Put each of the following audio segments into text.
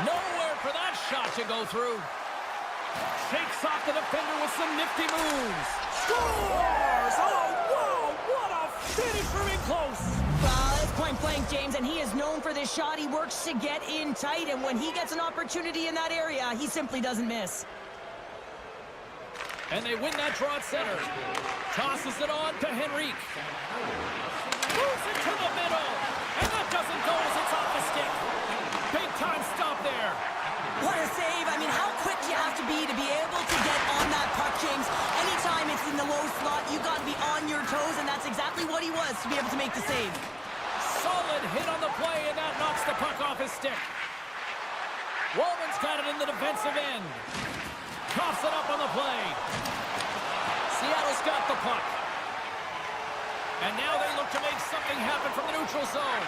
Nowhere for that shot to go through. Shakes off the defender with some nifty moves. Scores! Oh, wow! What a finish from in close! Well, it's point blank, James, and he is known for this shot. He works to get in tight, and when he gets an opportunity in that area, he simply doesn't miss. And they win that draw at center. Tosses it on to Henrique. Moves it to the middle. And that doesn't go as it's off the stick. Big time stop there. What a save. I mean, how quick do you have to be able to get on that puck, James? Anytime it's in the low slot, you got to be on your toes, and that's exactly what he was to be able to make the save. Solid hit on the play, and that knocks the puck off his stick. Walman's got it in the defensive end. Coughs it up on the play. Seattle's got the puck. And now they look to make something happen from the neutral zone.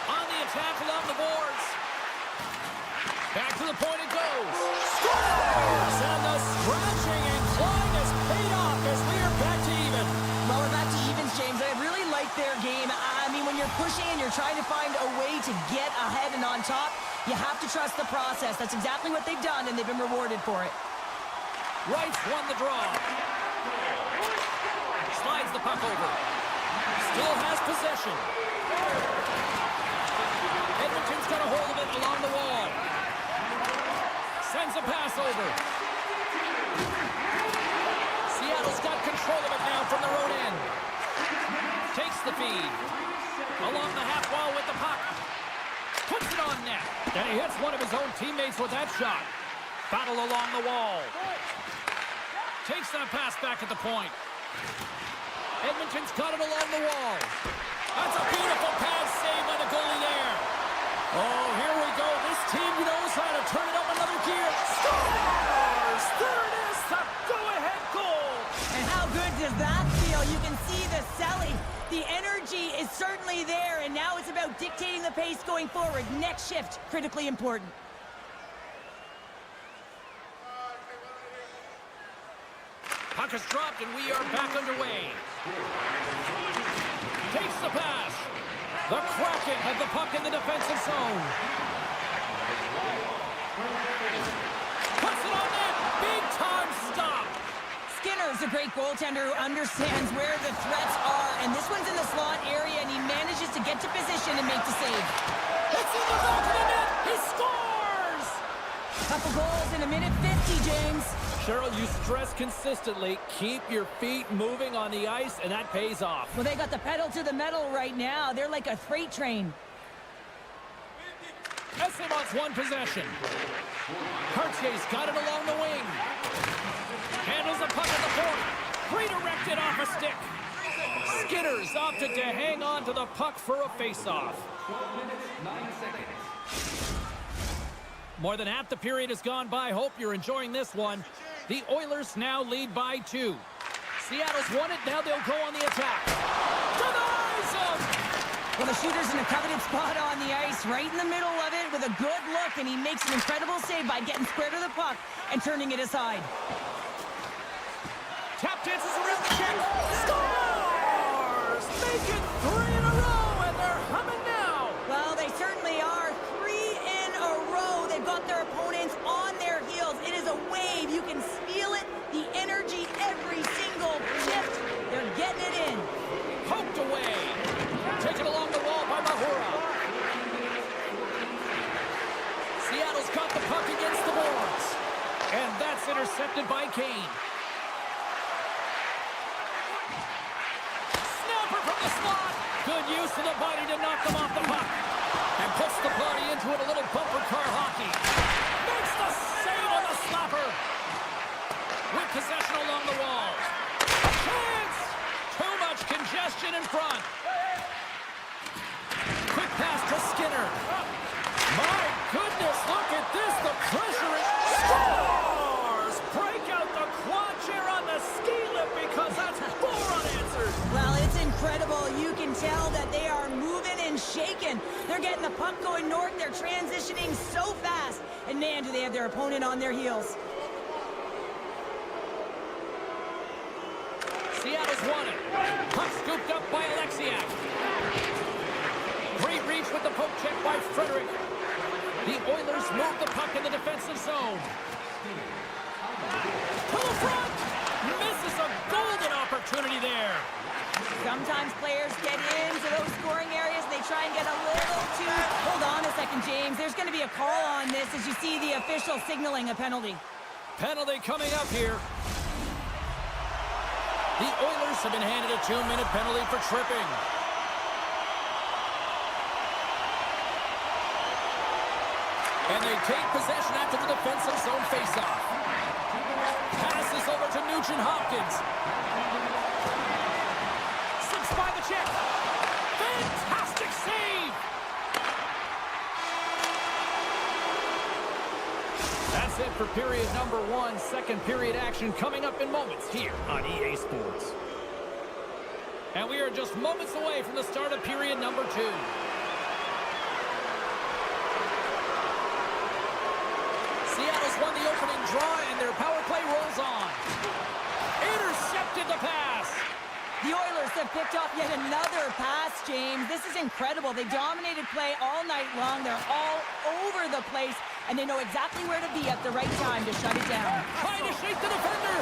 On the attack along the boards. Back to the point it goes. Scores! And the scratching and clawing has paid off as we are back to even. Well, we're back to evens, James. I really like their game. I mean, when you're pushing and you're trying to find a way to get ahead and on top, you have to trust the process. That's exactly what they've done, and they've been rewarded for it. Wright's won the draw. Slides the puck over. Still has possession. Edmonton's got a hold of it along the wall. Sends a pass over. Seattle's got control of it now from their own end. Takes the feed. Along the half wall with the puck. Puts it on net. And he hits one of his own teammates with that shot. Battle along the wall. Takes that pass back at the point. Edmonton's got it along the wall. That's a beautiful pass save by the goalie there. Oh, here we go. This team knows how to turn it up another gear. Scores! There it is, the go-ahead goal. And how good does that feel? You can see the selling. The energy is certainly there, and now it's about dictating the pace going forward. Next shift, critically important. Puck is dropped, and we are back underway. Takes the pass. The Kraken have the puck in the defensive zone. Puts it on net. Big time stop. Skinner's a great goaltender who understands where the threats are, and this one's in the slot area, and he manages to get to position and make the save. It's in the back of the net. He scores! Couple goals in a minute 50, James. Cheryl, you stress consistently, keep your feet moving on the ice, and that pays off. Well, they got the pedal to the metal right now. They're like a freight train. Essimon's won possession. Cartier's got it along the wing. Handles the puck at the point. Redirected off a stick. Skinner's opted to hang on to the puck for a face-off. More than half the period has gone by. Hope you're enjoying this one. The Oilers now lead by 2. Seattle's won it. Now they'll go on the attack. Denies him! Well, the shooter's in a coveted spot on the ice, right in the middle of it with a good look, and he makes an incredible save by getting square to the puck and turning it aside. Tap dances around the check. Scores! Make it 3 in a row, and they're humming now. Well, they certainly are. 3 in a row. They've got their opponents on their heels. It is a wave. You can feel it. The energy every single shift. They're getting it in. Poked away. Taken along the wall by Mahura. Seattle's got the puck against the boards. And that's intercepted by Kane. Snapper from the slot. Good use of the body to knock them off the puck. And puts the body into it, a little bumper car hockey. Makes the save on the slapper. With possession along the wall. Chance! Too much congestion in front. Quick pass to Skinner. My goodness, look at this. The pressure is... Scores! Break out the quad chair on the ski lift because that's 4 unanswered. Well, it's incredible. You can tell that they are moving and shaking. They're getting the puck going north. They're transitioning so fast. And man, do they have their opponent on their heels. Seattle's won it. Puck scooped up by Alexiak. Great reach with the poke check by Frederick. The Oilers move the puck in the defensive zone. To the front! Misses a golden opportunity there. Sometimes players get into those scoring areas and they try and get a little too... Hold on a second, James. There's going to be a call on this as you see the official signaling a penalty. Penalty coming up here. The Oilers have been handed a 2-minute penalty for tripping. And they take possession after the defensive zone faceoff. Passes over to Nugent-Hopkins. 6 by the check. Fantastic save! That's it for period number 1. Second period action coming up in moments here on EA Sports. And we are just moments away from the start of period number 2. Seattle's won the opening draw, and their power play rolls on. Intercepted the pass. The Oilers have picked off yet another pass, James. This is incredible. They dominated play all night long. They're all over the place, and they know exactly where to be at the right time to shut it down. Trying to shake the defender.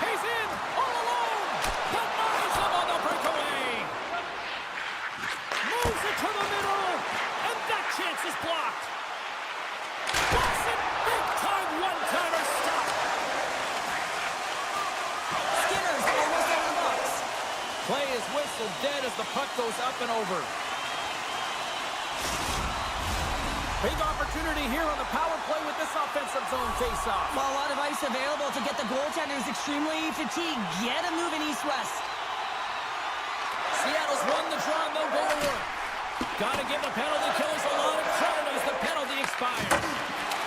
He's in, all alone. But nice on the breakaway. Moves it to the middle, and that chance is blocked. Watson, big-time one-timer stop. Skinner's almost out of the box. Play is whistled dead as the puck goes up and over. Big opportunity here on the power play with this offensive zone faceoff. Well, a lot of ice available to get the goaltenders extremely fatigued. Get them moving east-west. Seattle's won the draw, and they'll go to work. Got to give the penalty killers a lot of credit as the penalty expires.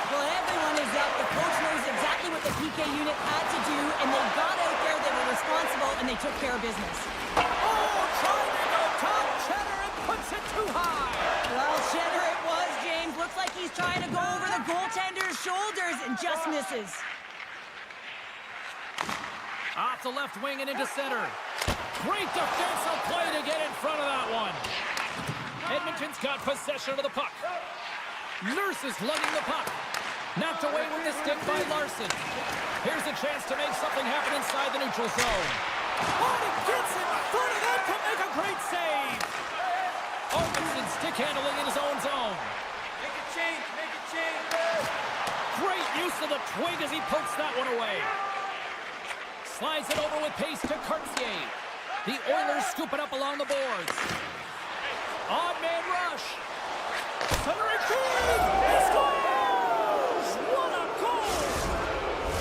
Well, everyone is up. The coach knows exactly what the PK unit had to do, and they got out there, they were responsible, and they took care of business. Oh, trying to go top Cheddar and puts it too high. Well, Cheddar it was, James. Looks like he's trying to go over the goaltender's shoulders and just misses. Off the left wing and into center. Great defensive play to get in front of that one. Edmonton's got possession of the puck. Nurse is lugging the puck. Knocked away with the stick by Larson. Here's a chance to make something happen inside the neutral zone. Oh, he gets in front of that to make a great save. Openson stick handling in his own zone. Make it change, make it change. Great use of the twig as he pokes that one away. Slides it over with pace to Cartier. The Oilers scoop it up along the boards. Odd man rush. Centering feed. He scores! What a goal!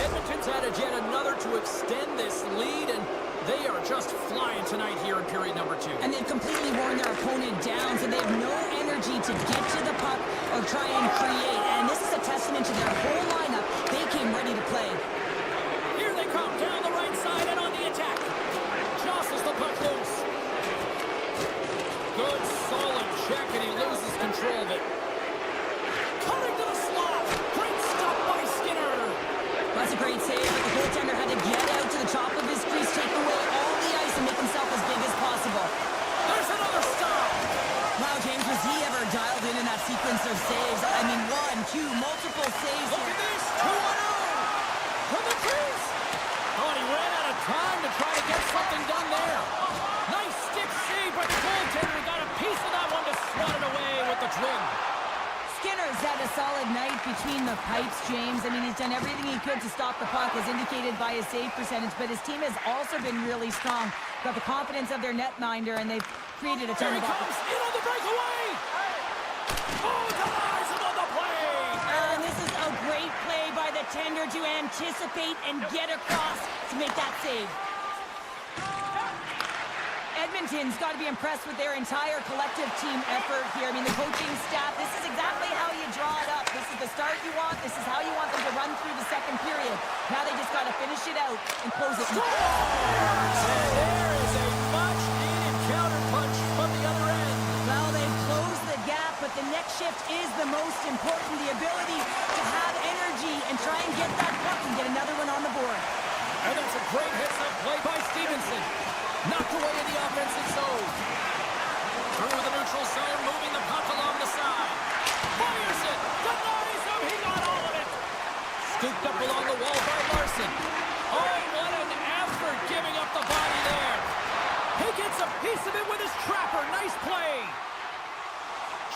Edmonton's added yet another to extend this lead, and they are just flying tonight here in period number 2. And they've completely worn their opponent down, so they have no energy to get to the puck or try and create. And this is a testament to their whole lineup. They came ready to play. Here they come down the right side and on the attack. Jostles the puck loose. Good, solid check, and he loses control of it. Cutting to the slot. Great stop by Skinner. That's a great save, but the goaltender had to get out to the top of his crease, take away all the ice, and make himself as big as possible. There's another stop. Wow, James, was he ever dialed in that sequence of saves? I mean, 1, 2, multiple saves. Look at this. 2-1-0. From the crease. Oh, and he ran out of time to try to get something done there. Nice stick save by the goaltender. He got a piece of that one to swat it away with the twig. Skinner's had a solid night between the pipes, James. I mean, he's done everything he could to stop the puck, as indicated by his save percentage, but his team has also been really strong. Got the confidence of their netminder, and they've created a ton Here he of comes, in on the breakaway! Oh, denies him on the play! And this is a great play by the tender to anticipate and get across to make that save. Edmonton's got to be impressed with their entire collective team effort here. I mean, the coaching staff, this is exactly how you draw it up. This is the start you want. This is how you want them to run through the second period. Now they just got to finish it out and close it. Scores! And there is a much-needed counterpunch from the other end. Well, they've closed the gap, but the next shift is the most important. The ability to have energy and try and get that puck and get another one on the board. And that's a great hits-up play by Stevenson. Knocked away in the offensive zone. Through the neutral zone. piece of it with his trapper. Nice play.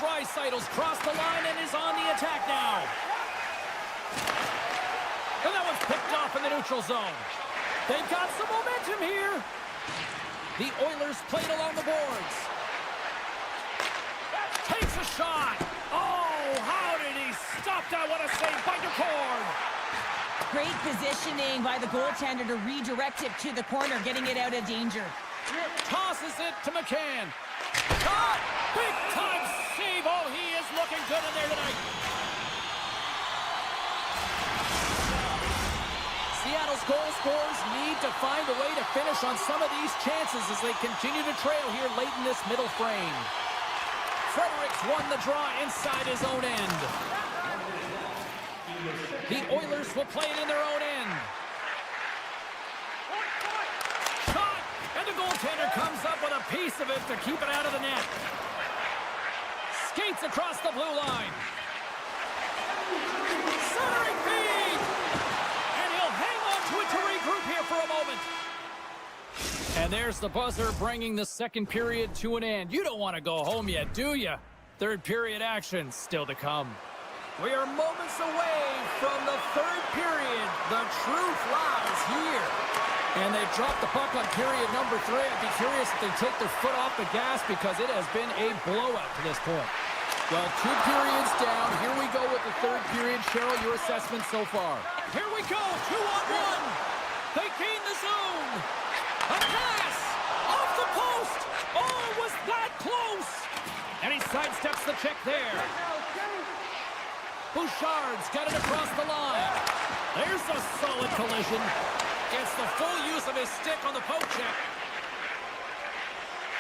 Draisaitl's crossed the line and is on the attack now. And that one's picked off in the neutral zone. They've got some momentum here. The Oilers played along the boards. Takes a shot. Oh, how did he stop that? What a save by DeCord. Great positioning by the goaltender to redirect it to the corner, getting it out of danger. Tosses it to McCann. Shot! Big time save. Oh, he is looking good in there tonight. Seattle's goal scorers need to find a way to finish on some of these chances as they continue to trail here late in this middle frame. Fredericks won the draw inside his own end. The Oilers will play it in their own end. Shot! And the goaltender comes up with a piece of it to keep it out of the net. Skates across the blue line. Centering feed! And he'll hang on to it to regroup here for a moment. And there's the buzzer bringing the second period to an end. You don't want to go home yet, do you? Third period action still to come. We are moments away from the third period. The truth lies here. And they dropped the puck on period number 3. I'd be curious if they take their foot off the gas because it has been a blowout to this point. Well, 2 periods down. Here we go with the third period. Cheryl, your assessment so far. Here we go. 2-on-1. They gain the zone. A pass. Off the post. Oh, was that close? And he sidesteps the check there. Bouchard's got it across the line. There's a solid collision. Gets the full use of his stick on the poke check.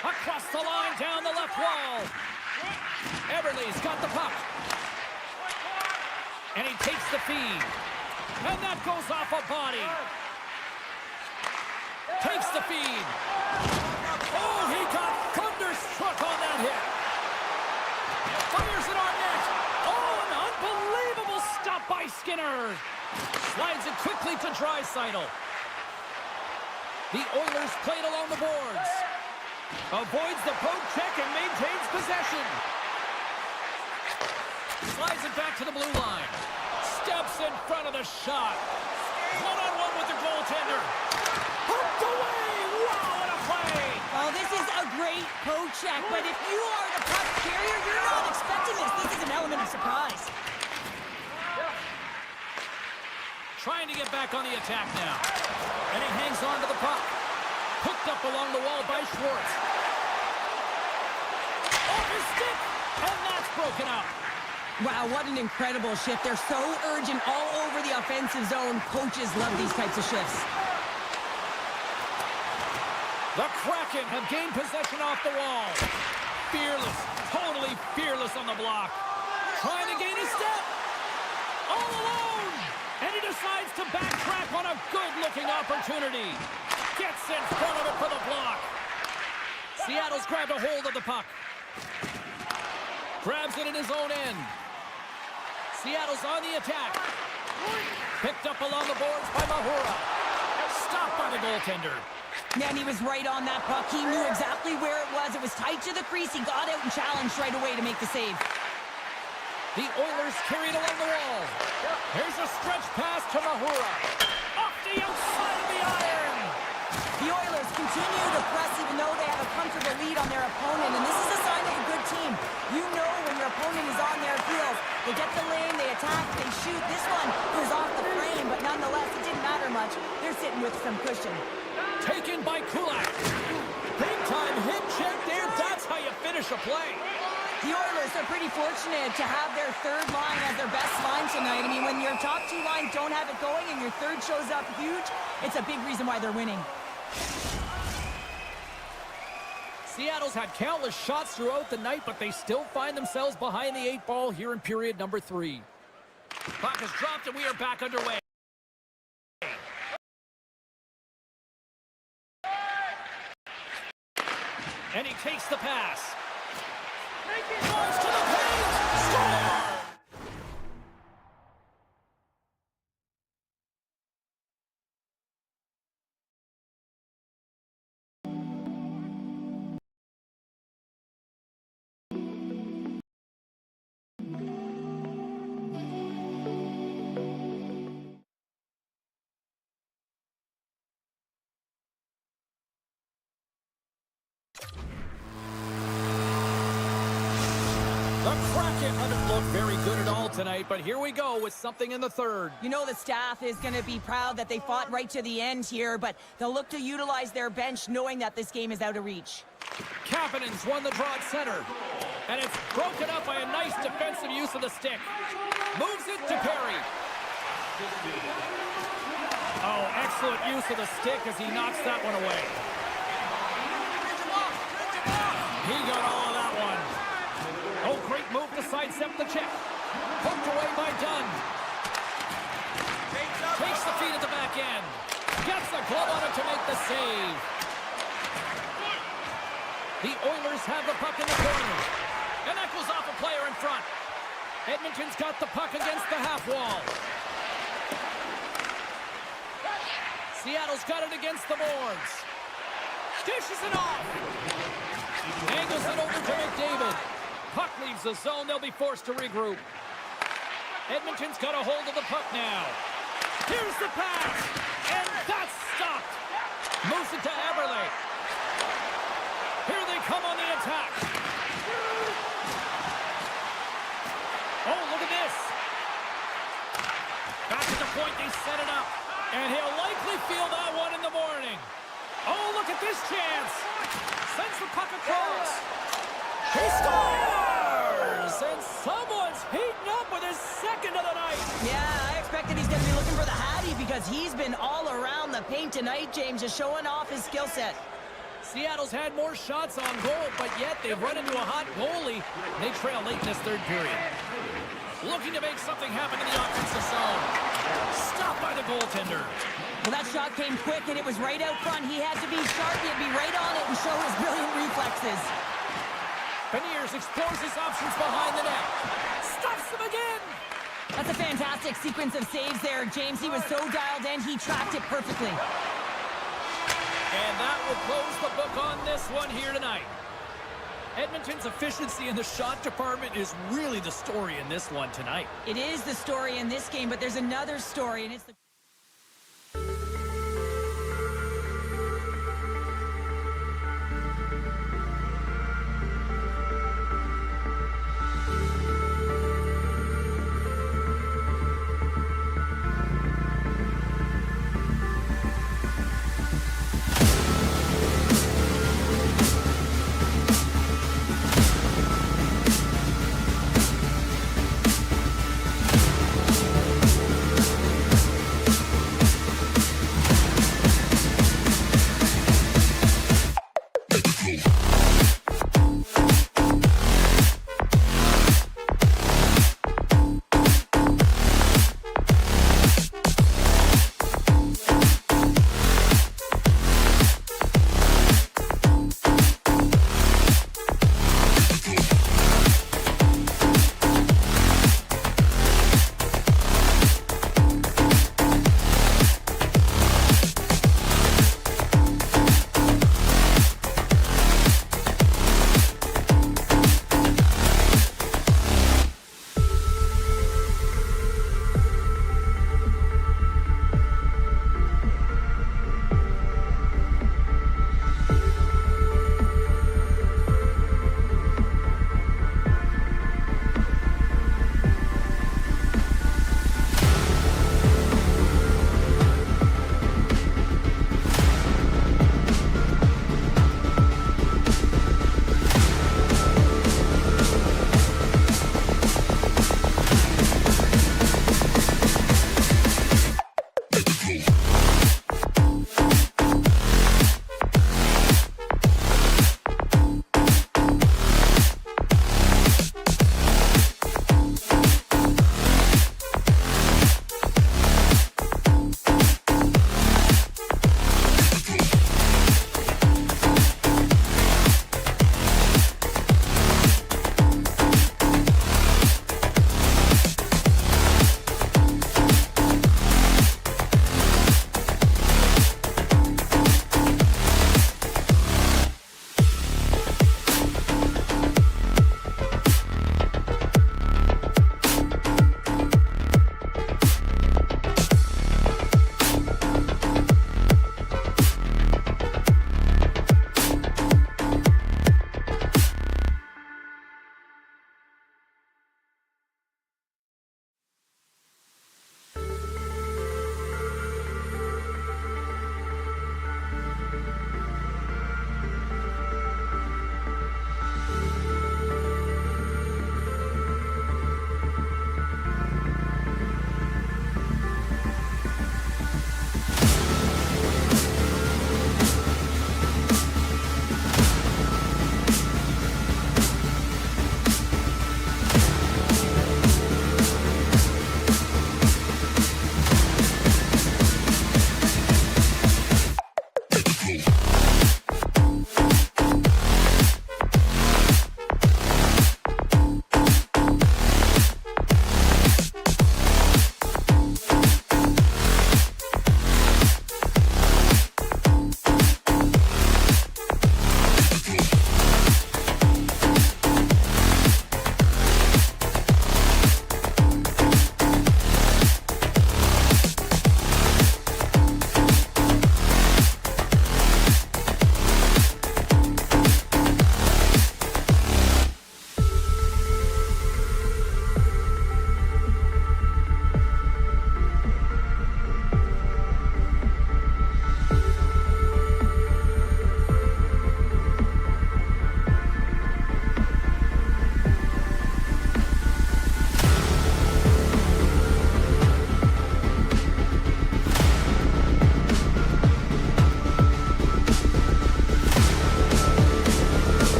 Across the line, down the left wall. Everly's got the puck. And he takes the feed. And that goes off a body. Takes the feed. Oh, he got thunderstruck on that hit. Fires it on net. Oh, an unbelievable stop by Skinner. Slides it quickly to Draisaitl. The Oilers played along the boards. Avoids the poke check and maintains possession. Slides it back to the blue line. Steps in front of the shot. One-on-one with the goaltender. Hooked away! Wow, what a play! Oh, this is a great poke check, but if you are the puck carrier, you're not expecting this. This is an element of surprise. Trying to get back on the attack now. And he hangs on to the puck. Hooked up along the wall by Schwartz. Off his stick! And that's broken up. Wow, what an incredible shift. They're so urgent all over the offensive zone. Coaches love these types of shifts. The Kraken have gained possession off the wall. Fearless, totally fearless on the block. Trying to gain a step. All alone. And he decides to backtrack on a good-looking opportunity. Gets in front of it for the block. Seattle's grabbed a hold of the puck. Grabs it in his own end. Seattle's on the attack. Picked up along the boards by Mahura. Stopped by the goaltender. Man, he was right on that puck. He knew exactly where it was. It was tight to the crease. He got out and challenged right away to make the save. The Oilers carried along the wall. Here's a stretch pass to Mahura. Off the outside of the iron. The Oilers continue to press even though they have a comfortable lead on their opponent, and this is a sign of a good team. You know when your opponent is on their heels. They get the lane, they attack, they shoot. This one was off the frame, but nonetheless, it didn't matter much. They're sitting with some cushion. Taken by Kulak. Big time hit check there. That's how you finish a play. The Oilers are pretty fortunate to have their third line as their best line tonight. I mean, when your top 2 lines don't have it going and your third shows up huge, it's a big reason why they're winning. Seattle's had countless shots throughout the night, but they still find themselves behind the 8 ball here in period number 3. Puck is dropped and we are back underway. And he takes the pass. Goes to the paint. Score! The Kraken haven't looked very good at all tonight, but here we go with something in the third. You know the staff is going to be proud that they fought right to the end here, but they'll look to utilize their bench knowing that this game is out of reach. Kapanen's won the draw at center. And it's broken up by a nice defensive use of the stick. Moves it to Perry. Oh, excellent use of the stick as he knocks that one away. He got all of that one. Oh, great move to sidestep the check. Poked away by Dunn. Takes the feed at the back end. Gets a glove on it to make the save. The Oilers have the puck in the corner. And that goes off a player in front. Edmonton's got the puck against the half wall. Seattle's got it against the boards. Dishes it off. Angles it over to McDavid. Puck leaves the zone. They'll be forced to regroup. Edmonton's got a hold of the puck now. Here's the pass. And that's stopped. Moves it to Eberle. Here they come on the attack. Oh, look at this. Back at the point, they set it up. And he'll likely feel that one in the morning. Oh, look at this chance. Sends the puck across. He scores! And someone's heating up with his second of the night. Yeah, I expected he's going to be looking for the Hattie because he's been all around the paint tonight, James, just showing off his skill set. Seattle's had more shots on goal, but yet they've run into a hot goalie. They trail late in this third period. Looking to make something happen in the offensive zone. Stopped by the goaltender. Well, that shot came quick, and it was right out front. He had to be sharp. He had to be right on it and show his brilliant reflexes. Beniers explores his options behind the net. Stops him again. That's a fantastic sequence of saves there, James. He was so dialed in, he tracked it perfectly. And that will close the book on this one here tonight. Edmonton's efficiency in the shot department is really the story in this one tonight. It is the story in this game, but there's another story, and it's the...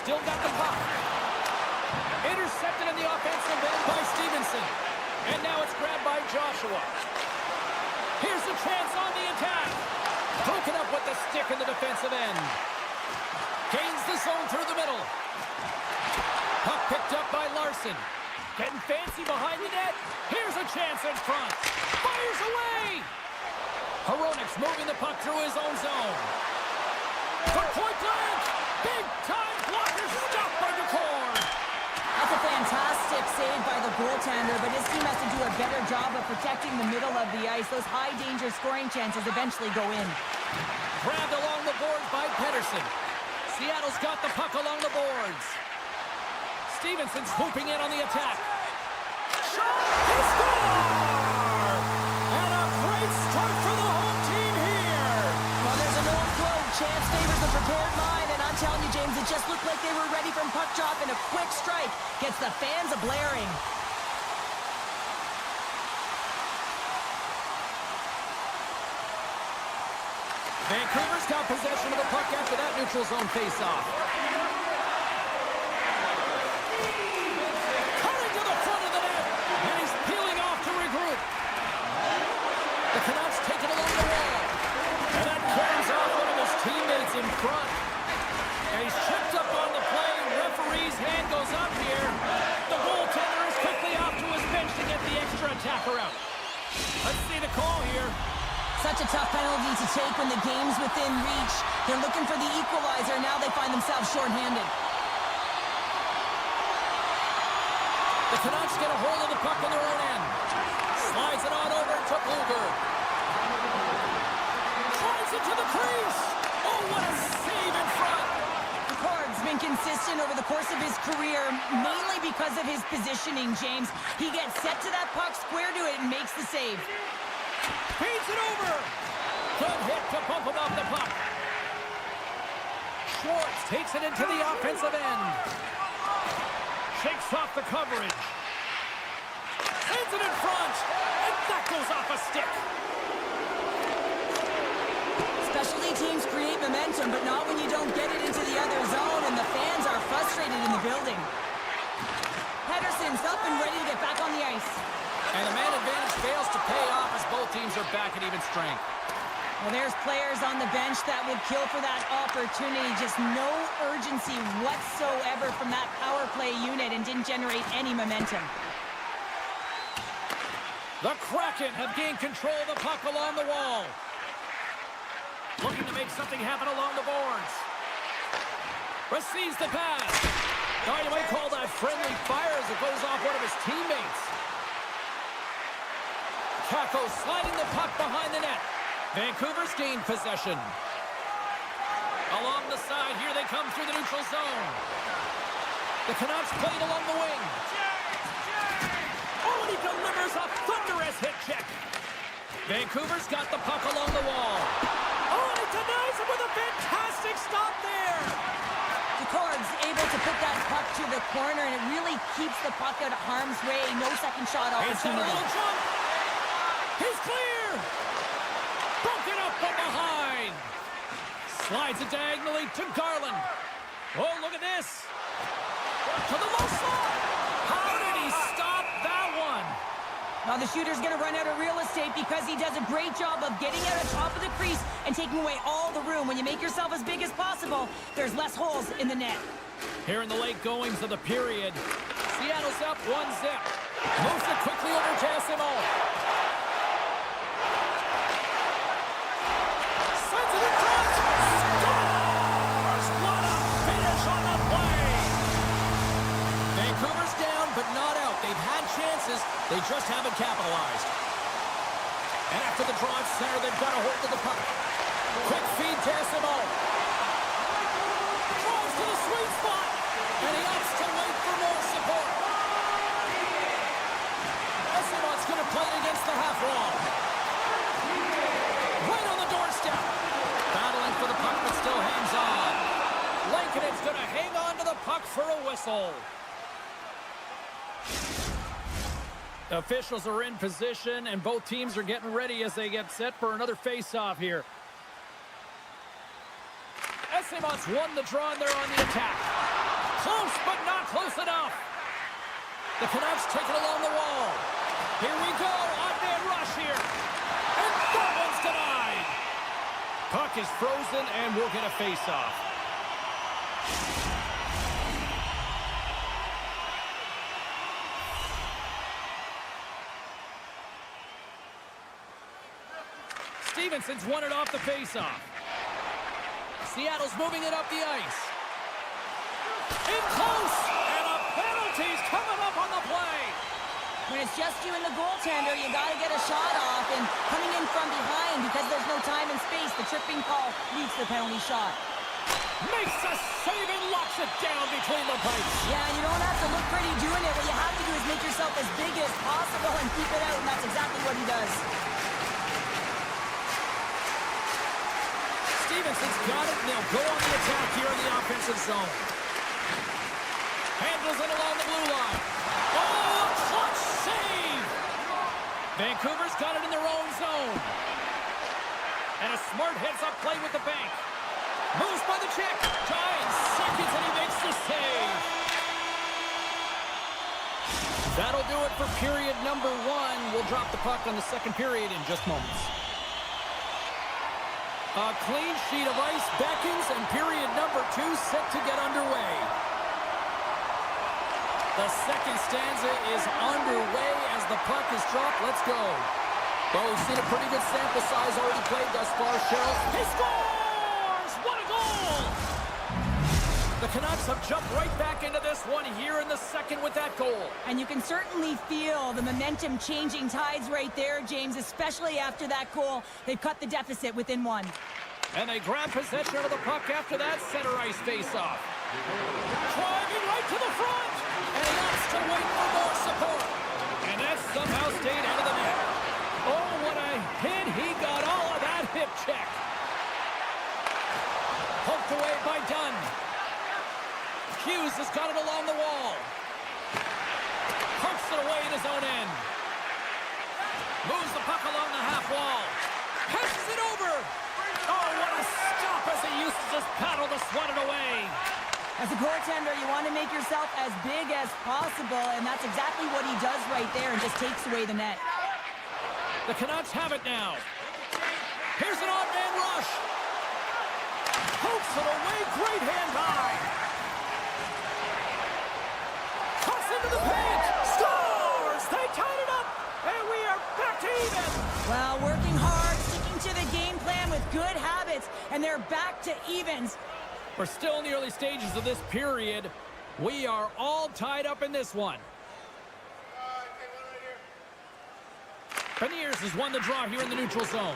Still got the puck. Intercepted in the offensive end by Stevenson. And now it's grabbed by Joshua. Here's a chance on the attack. Broken up with the stick in the defensive end. Gains the zone through the middle. Puck picked up by Larson. Getting fancy behind the net. Here's a chance in front. Fires away. Hronik's moving the puck through his own zone. For point blank. Big time blocker stopped by McCord. That's a fantastic save by the goaltender, but his team has to do a better job of protecting the middle of the ice. Those high-danger scoring chances eventually go in. Grabbed along the boards by Pedersen. Seattle's got the puck along the boards. Stevenson's swooping in on the attack. Shot! He scored! And a great start for the home team here. Well, there's an old quote, chance favors the prepared mind, and I'm telling you, James, it just looked like they were ready from puck drop, and a quick strike gets the fans a-blaring. Vancouver's got possession of the puck after that neutral zone face-off. Cutting to the front of the net, and he's peeling off to regroup. The Canucks take it along the wall, and that carries off one of his teammates in front. And he's tripped up on the play. Referee's hand goes up here. The goaltender is quickly off to his bench to get the extra attacker out. Let's see the call here. Such a tough penalty to take when the game's within reach. They're looking for the equalizer. Now they find themselves shorthanded. The Canucks get a hold of the puck on their own end. Slides it on over to Bluger. Drives it to the crease. Oh, what a save in front. Cord's been consistent over the course of his career, mainly because of his positioning, James. He gets set to that puck, square to it, and makes the save. Feeds it over. Good hit to bump him off the puck. Schwartz takes it into the offensive end. Shakes off the coverage. Sends it in front. And that goes off a stick. Specialty teams create momentum, but not when you don't get it into the other zone, and the fans are frustrated in the building. Pedersen's up and ready to get back on the ice. And the man advantage fails to pay off as both teams are back at even strength. Well, there's players on the bench that would kill for that opportunity. Just no urgency whatsoever from that power play unit and didn't generate any momentum. The Kraken have gained control of the puck along the wall. Looking to make something happen along the boards. Receives the pass. Now you might call that friendly fire as it goes off one of his teammates. Kako sliding the puck behind the net. Vancouver's gained possession. Along the side, here they come through the neutral zone. The Canucks played along the wing. Oh, and he delivers a thunderous hit check. Vancouver's got the puck along the wall. Oh, and he denies him with a fantastic stop there. Cord's able to put that puck to the corner, and it really keeps the puck out of harm's way. No second shot He's got a opportunity. little jump. He's clear. Broken up from behind. Slides it diagonally to Garland. Oh, look at this. To the low slot. How did he stop that one? Now the shooter's going to run out of real estate because he does a great job of getting out on top of the crease and taking away all the room. When you make yourself as big as possible, there's less holes in the net. Here in the late goings of the period, Seattle's up 1-0. Moves it quickly over to SMO. Sends it in front. Scores! What a finish on the play. Vancouver's down, but not out. They've had chances. They just haven't capitalized. And after the drive center, they've got a hold of the puck. Quick feed to SMO. Drives to the sweet spot. And he opts to wait for more support. SMO's going to play it against the half wall. Right on the doorstep. Battling for the puck, but still hangs on. Lankinen's going to hang on to the puck for a whistle. Officials are in position, and both teams are getting ready as they get set for another face-off here. Esemont's won the draw, and they're on the attack. Close, but not close enough. The Canucks take it along the wall. Here we go. On-man rush here. And that one's denied. Puck is frozen, and we'll get a face-off. Stevenson's won it off the face-off. Seattle's moving it up the ice. In close! And a penalty's coming up on the play. When it's just you and the goaltender, you got to get a shot off. And coming in from behind, because there's no time and space, the tripping call leads the penalty shot. Makes a save and locks it down between the pipes. Yeah, you don't have to look pretty doing it. What you have to do is make yourself as big as possible and keep it out, and that's exactly what he does. Stevenson's got it, and they'll go on the attack here in the offensive zone. Handles it along the blue line. Oh, clutch save! Vancouver's got it in their own zone. And a smart heads-up play with the bank. Moves by the check. Giant seconds, and he makes the save. That'll do it for period number 1. We'll drop the puck on the second period in just moments. A clean sheet of ice beckons, and period number 2 set to get underway. The second stanza is underway as the puck is dropped. Let's go. Well, we've seen a pretty good sample size already played thus far, Cheryl. He scores! What a goal! The Canucks have jumped right back into this one here in the second with that goal. And you can certainly feel the momentum changing tides right there, James, especially after that goal. They've cut the deficit within 1. And they grab possession of the puck after that center ice face-off. Driving right to the front! And he has to wait for more support. And that somehow stayed out of the net. Oh, what a hit. He got all of that hip check. Poked away by Dunn. Hughes has got it along the wall. Punks it away in his own end. Moves the puck along the half wall. Passes it over. Oh, what a stop as he used to just paddle to swat it away. As a goaltender, you want to make yourself as big as possible, and that's exactly what he does right there and just takes away the net. The Canucks have it now. Here's an odd-man rush. Pokes it away, great hand high. Cuts into the paint. Scores! They tied it up, and we are back to even. Well, working hard, sticking to the game plan with good habits, and they're back to evens. We're still in the early stages of this period. We are all tied up in this one. Beniers has won the draw here in the neutral zone.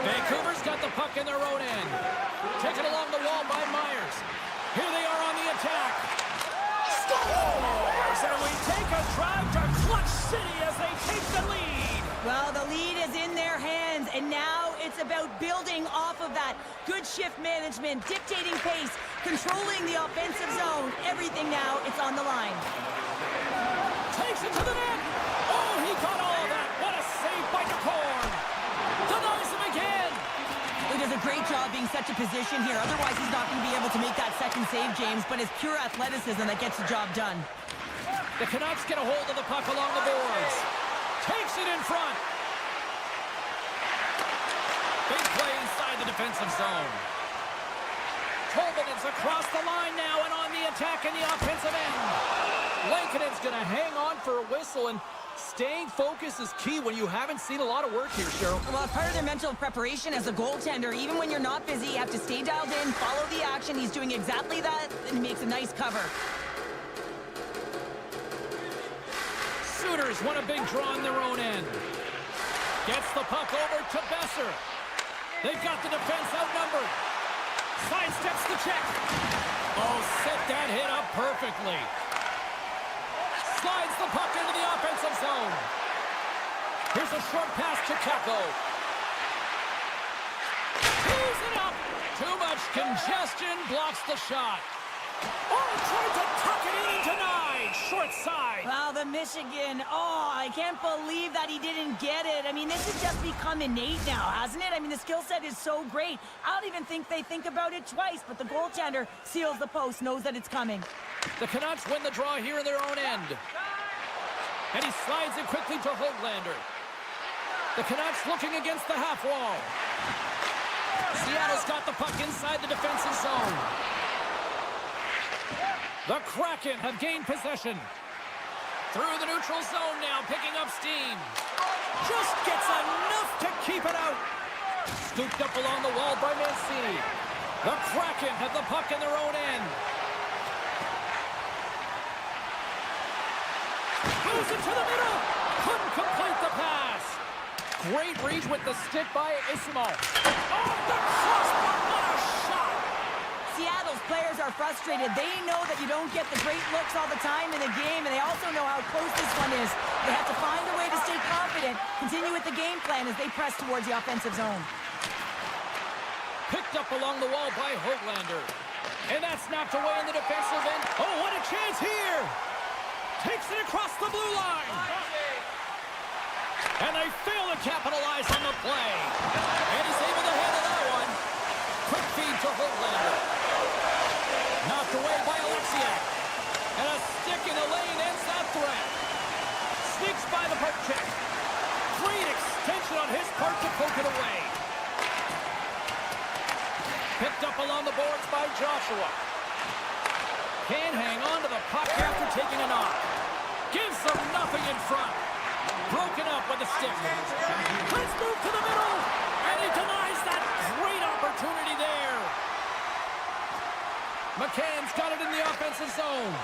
Vancouver's got the puck in their own end. Taken along the wall by Myers. Here they are on the attack. Scores! And we take a drive to Clutch City as they take the lead. Well, the lead is in their hands, and now it's about building off of that. Good shift management, dictating pace, controlling the offensive zone. Everything now, it's on the line. Takes it to the net. Oh, he got all of that. What a save by DeCorn. Denies him again. He does a great job being such a position here. Otherwise, he's not going to be able to make that second save, James, but it's pure athleticism that gets the job done. The Canucks get a hold of the puck along the boards. Takes it in front. Big play inside the defensive zone. Tolman's across the line now and on the attack in the offensive end. Lankinen's going to hang on for a whistle, and staying focused is key when you haven't seen a lot of work here, Cheryl. Well, it's part of their mental preparation as a goaltender. Even when you're not busy, you have to stay dialed in, follow the action. He's doing exactly that, and he makes a nice cover. Sooners won a big draw in their own end. Gets the puck over to Besser. They've got the defense outnumbered. Sidesteps the check. Oh, set that hit up perfectly. Slides the puck into the offensive zone. Here's a short pass to Kakko. Tees it up. Too much congestion blocks the shot. Oh, tried to tuck it in and denied. Short side. Wow, the Michigan. Oh, I can't believe that he didn't get it. I mean, this has just become innate now, hasn't it? I mean, the skill set is so great. I don't even think they think about it twice, but the goaltender seals the post, knows that it's coming. The Canucks win the draw here in their own end. And he slides it quickly to Höglander. The Canucks looking against the half wall. Seattle's got the puck inside the defensive zone. The Kraken have gained possession. Through the neutral zone now, picking up steam. Just gets enough to keep it out. Scooped up along the wall by Mancini. The Kraken have the puck in their own end. Moves it to the middle. Couldn't complete the pass. Great reach with the stick by Ismo. Oh, the crossbar. What a shot. Seattle's players are frustrated. They know that you don't get the great looks all the time in a game, and they also know how close this one is. They have to find a way to stay confident, continue with the game plan as they press towards the offensive zone. Picked up along the wall by Höglander. And that's knocked away in the defensive end. Oh, what a chance here. Takes it across the blue line. And they fail to capitalize on the play. And he's able to handle that one. Quick feed to Höglander. Knocked away by Alexiak. And a stick in the lane ends that threat. Sneaks by the poke check. Great extension on his part to poke it away. Picked up along the boards by Joshua. Can't hang on to the puck after taking a knock. Gives them nothing in front. Broken up with the stick. Let's move to the middle. And he denies that great opportunity there. McCann's got it in the offensive zone.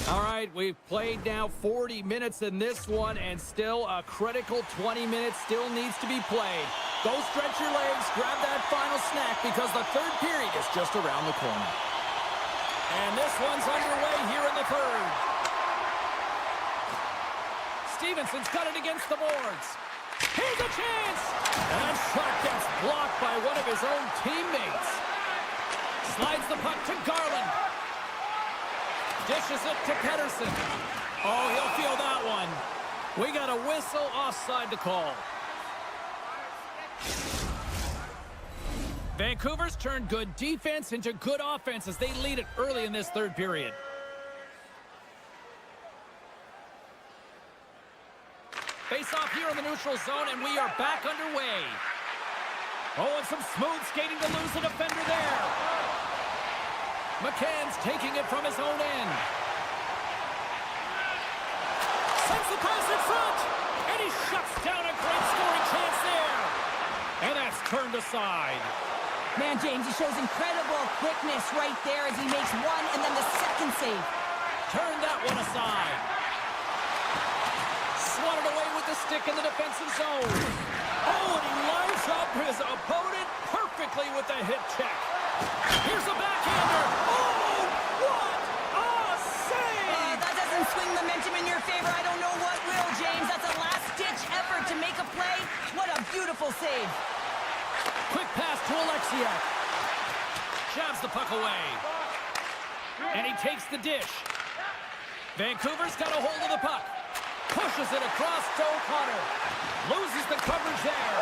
All right, we've played now 40 minutes in this one, and still a critical 20 minutes still needs to be played. Go stretch your legs, grab that final snack, because the third period is just around the corner. And this one's underway here in the third. Stevenson's got it against the boards. Here's a chance! And that shot gets blocked by one of his own teammates. Slides the puck to Garland. Dishes it to Pettersson. Oh, he'll feel that one. We got a whistle offside to call. Vancouver's turned good defense into good offense as they lead it early in this third period. Face off here in the neutral zone, and we are back underway. Oh, and some smooth skating to lose a defender there. McCann's taking it from his own end. Sends the pass in front, and he shuts down a great scoring chance there. And that's turned aside. Man, James, he shows incredible quickness right there as he makes one and then the second save. Turn that one aside. Swatted away with the stick in the defensive zone. Oh, and he lines up his opponent perfectly with the hip check. Here's a backhander. Oh, what a save! That doesn't swing momentum in your favor. I don't know what will, James. That's a last-ditch effort to make a play. What a beautiful save. Quick pass to Alexiak. Jabs the puck away. And he takes the dish. Vancouver's got a hold of the puck. Pushes it across to O'Connor. Loses the coverage there.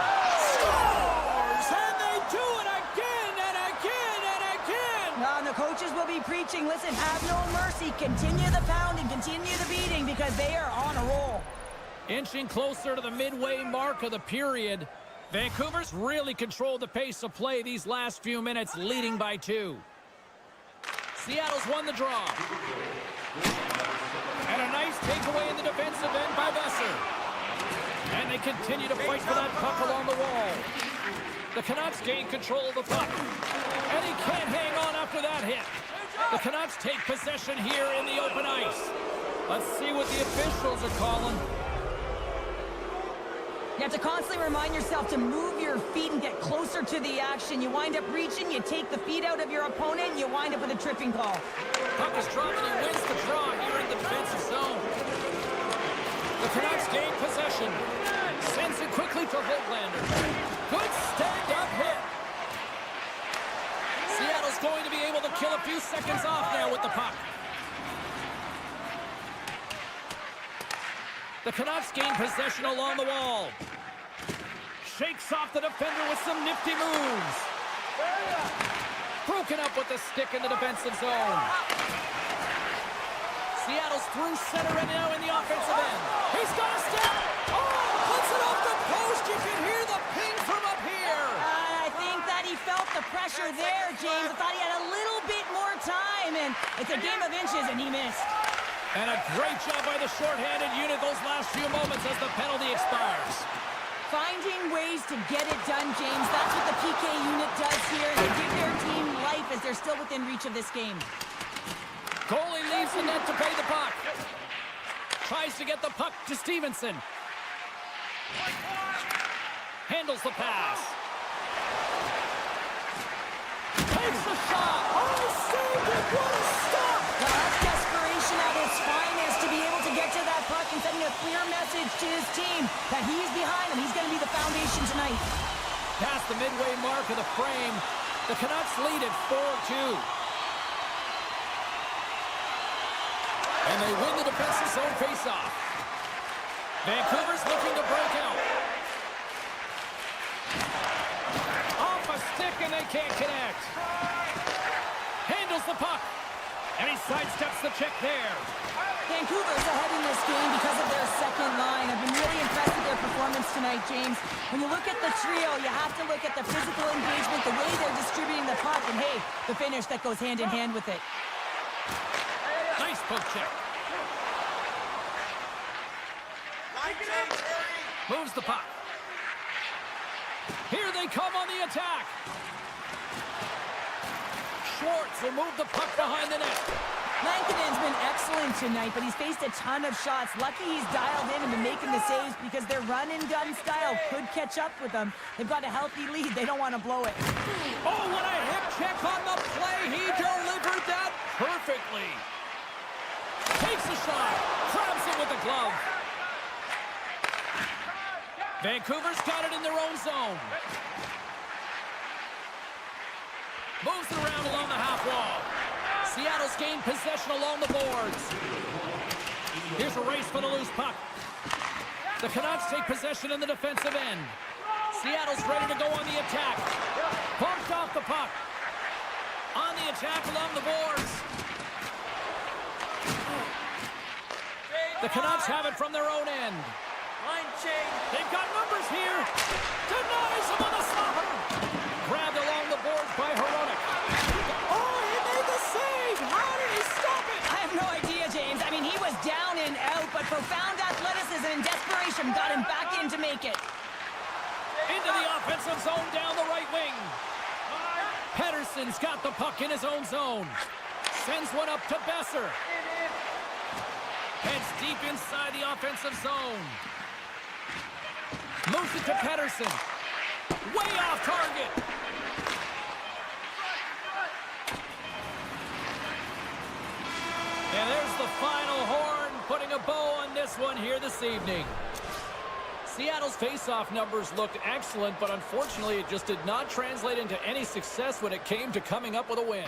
Scores! And they do it again and again and again! The coaches will be preaching, listen, have no mercy. Continue the pounding, continue the beating, because they are on a roll. Inching closer to the midway mark of the period. Vancouver's really controlled the pace of play these last few minutes, leading by 2. Seattle's won the draw. And a nice takeaway in the defensive end by Besser. And they continue to fight for that puck along the wall. The Canucks gain control of the puck. And he can't hang on after that hit. The Canucks take possession here in the open ice. Let's see what the officials are calling. You have to constantly remind yourself to move your feet and get closer to the action. You wind up reaching, you take the feet out of your opponent, and you wind up with a tripping call. Puck is dropped and he wins the draw here in the defensive zone. The Canucks gain possession. Sends it quickly to Hoglander. Good stand-up hit. Seattle's going to be able to kill a few seconds off now with the puck. The Canucks gain possession along the wall. Shakes off the defender with some nifty moves. Broken up with the stick in the defensive zone. Seattle's through center and now in the offensive end. He's got a step. Oh, puts it off the post. You can hear the ping from up here. I think that he felt the pressure there, James. I thought he had a little bit more time, and it's a game of inches, and he missed. And a great job by the shorthanded unit those last few moments as the penalty expires. Finding ways to get it done, James. That's what the PK unit does here. They give their team life as they're still within reach of this game. Goalie leaves the net to pay the puck. Tries to get the puck to Stevenson. Handles the pass. Takes the shot. Oh, saved it. What a stop. Now that's desperation at its finest to be able to get to that puck and sending a clear message to his team that he's behind him. He's going to be the foundation tonight. Past the midway mark of the frame, the Canucks lead at 4-2. And they win the defensive zone faceoff. Vancouver's looking to break out. Off a stick and they can't connect. Handles the puck. And he sidesteps the check there. Vancouver's ahead in this game because of their second line. I've been really impressed with their performance tonight, James. When you look at the trio, you have to look at the physical engagement, the way they're distributing the puck, and hey, the finish that goes hand in hand with it. Nice poke check. Moves the puck. Here they come on the attack. Schwartz will move the puck behind the net. Lankinen's been excellent tonight, but he's faced a ton of shots. Lucky he's dialed in and been making the saves because their run-and-gun style could catch up with them. They've got a healthy lead. They don't want to blow it. Oh, what a hip check on the play. He delivered that perfectly. Takes a shot. Grabs it with the glove. Vancouver's got it in their own zone. Moves it around along the half wall. Seattle's gained possession along the boards. Here's a race for the loose puck. The Canucks take possession in the defensive end. Seattle's ready to go on the attack. Pumped off the puck. On the attack along the boards. The Canucks have it from their own end. Line change. They've got numbers here. Denies him on the stopper. Grabbed along the boards by Hronek. Oh, he made the save. How did he stop it? I have no idea, James. I mean, he was down and out, but profound athleticism and desperation got him back in to make it. Into the offensive zone down the right wing. Pettersson's got the puck in his own zone. Sends one up to Besser. Heads deep inside the offensive zone. Moves it to Pettersson. Way off target. And there's the final horn, putting a bow on this one here this evening. Seattle's face-off numbers looked excellent, but unfortunately it just did not translate into any success when it came to coming up with a win.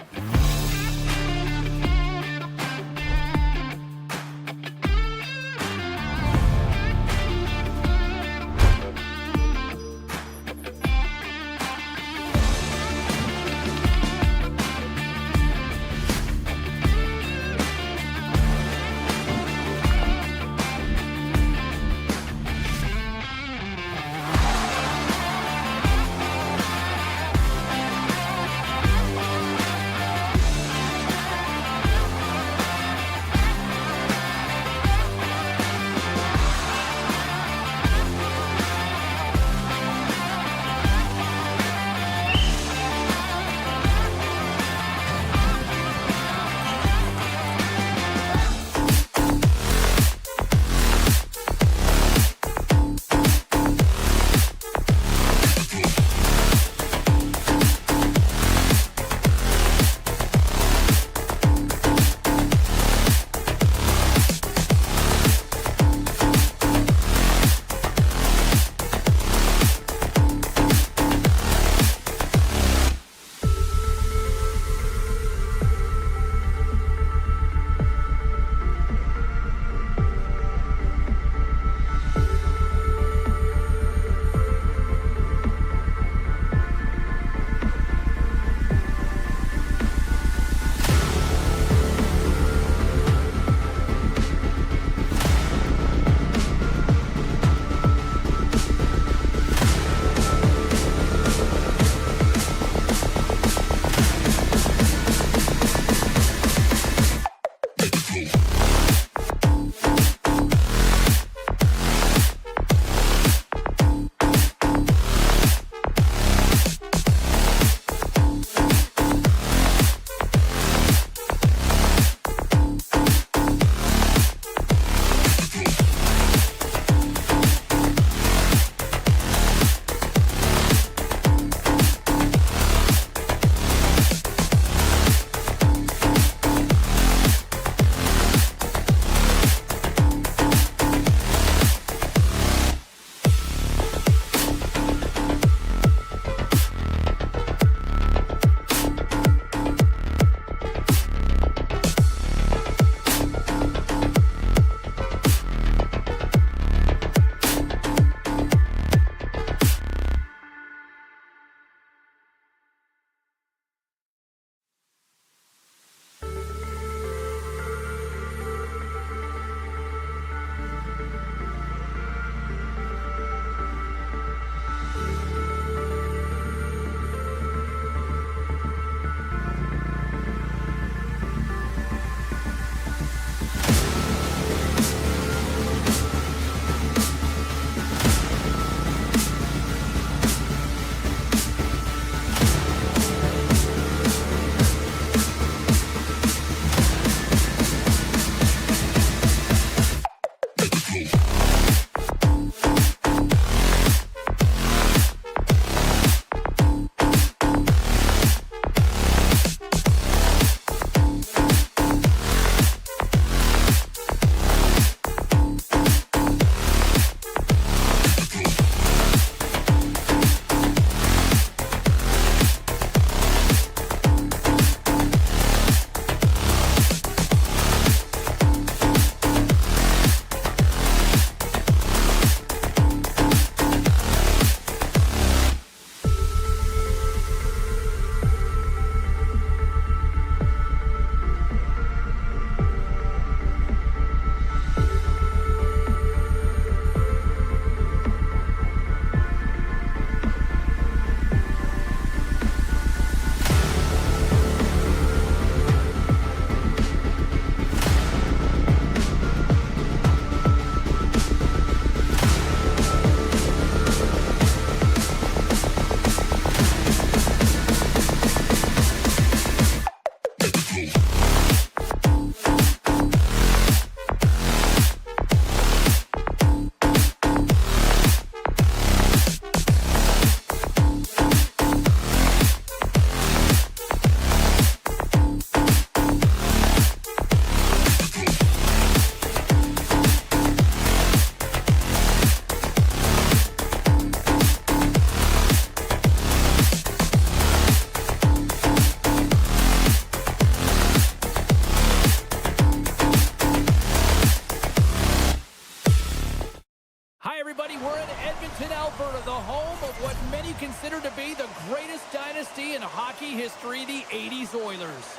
rivalry in hockey history, the 80s Oilers.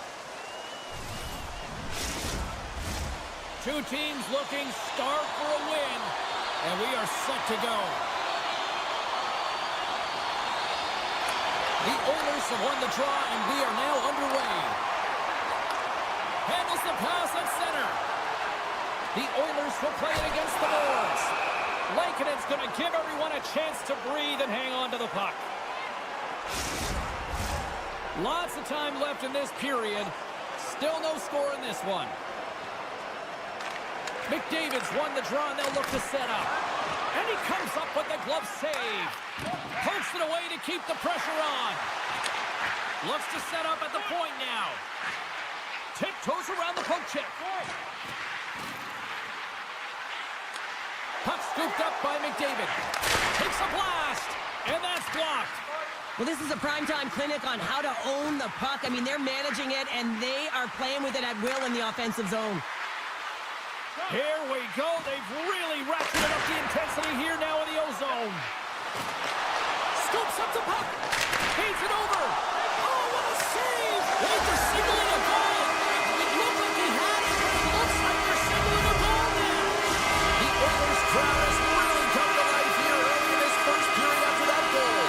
Two teams looking starved for a win, and we are set to go. The Oilers have won the draw, and we are now underway. Handles the pass at center. The Oilers will play it against the boards. Lankinen's going to give everyone a chance to breathe and hang on to the puck. Lots of time left in this period. Still no score in this one. McDavid's won the draw, and they'll look to set up. And he comes up with the glove save. Pokes it away to keep the pressure on. Looks to set up at the point now. Tiptoes around the poke check. Puck scooped up by McDavid. Takes a blast, and that's blocked. Well, this is a primetime clinic on how to own the puck. I mean, they're managing it, and they are playing with it at will in the offensive zone. Here we go. They've really ratcheted up the intensity here now in the O-zone. Scoops up the puck. Feeds it over. Oh, what a save! Wait, they're signaling a goal. It looked like he had it, but it looks like they're signaling a goal now. The Oilers crowd has really come to life here early in this first period after that goal.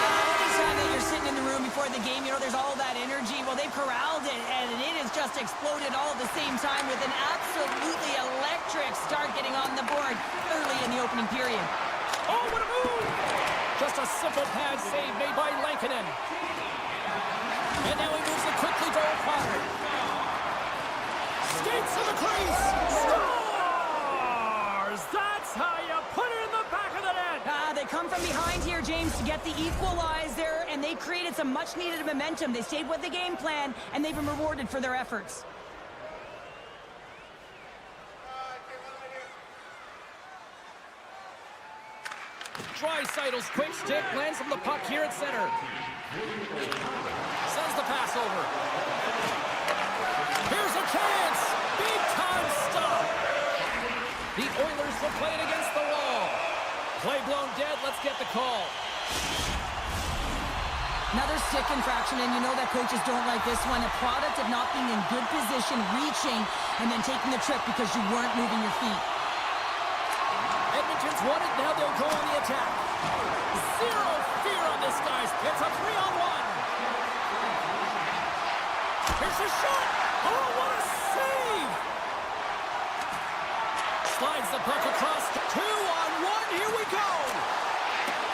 Anytime that you're sitting in the room before the game, you know, there's all that energy. Well, they've corralled it, and it has just exploded all at the same time with an absolutely electric start getting on the board early in the opening period. Oh, what a move! Just a simple pad save made by Lankinen. And now he moves it quickly to O'Connor. Skates to the crease. Scores! That's how you put it in the back of the net. They come from behind here, James, to get the equalizer, and they created some much-needed momentum. They stayed with the game plan, and they've been rewarded for their efforts. Draisaitl's quick stick lands from the puck here at center. Sends the pass over. Here's a chance. Big time stop. The Oilers will play it against the wall. Play blown dead. Let's get the call. Another stick infraction, and you know that coaches don't like this one. A product of not being in good position, reaching, and then taking the trip because you weren't moving your feet. Edmonton's won it, now they'll go on the attack. Zero fear on this, guys. It's a 3-on-1. Here's a shot. Oh, what a save! Slides the puck across. 2-on-1. Here we go.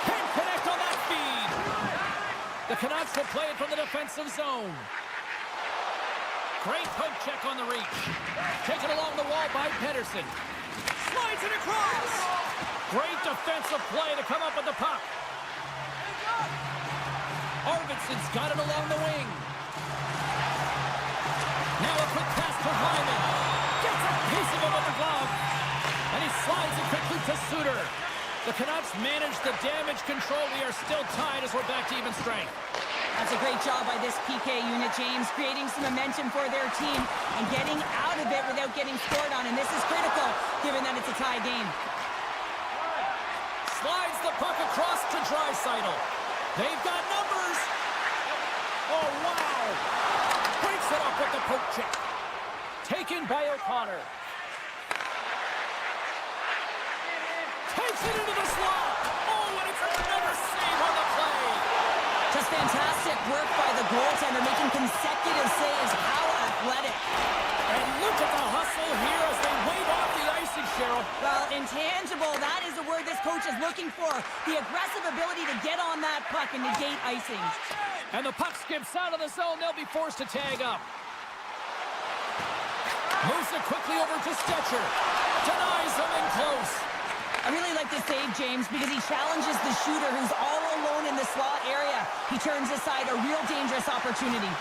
Can't connect on that feed. The Canucks will play it from the defensive zone. Great poke check on the reach. Taken along the wall by Pedersen. Slides it across. Great defensive play to come up with the puck. Arvidsson's got it along the wing. Now a quick pass to Hyman. Gets a piece of him with the glove. And he slides it quickly to Suter. The Canucks manage the damage control. We are still tied as we're back to even strength. That's a great job by this PK unit, James, creating some momentum for their team and getting out of it without getting scored on. And this is critical, given that it's a tie game. Slides the puck across to Draisaitl. They've got numbers. Oh, wow. Breaks it up with the poke check. Taken by O'Connor. Takes it into the slot. Oh, and it's another save on the play. Just fantastic work by the goaltender, making consecutive saves. How athletic. And look at the hustle here as they wave off the icing, Cheryl. Well, intangible, that is the word this coach is looking for. The aggressive ability to get on that puck and negate icing. And the puck skips out of the zone. They'll be forced to tag up. Moves it quickly over to Stetcher. Denies him in close. I really like this save, James, because he challenges the shooter who's all alone in the slot area. He turns aside a real dangerous opportunity.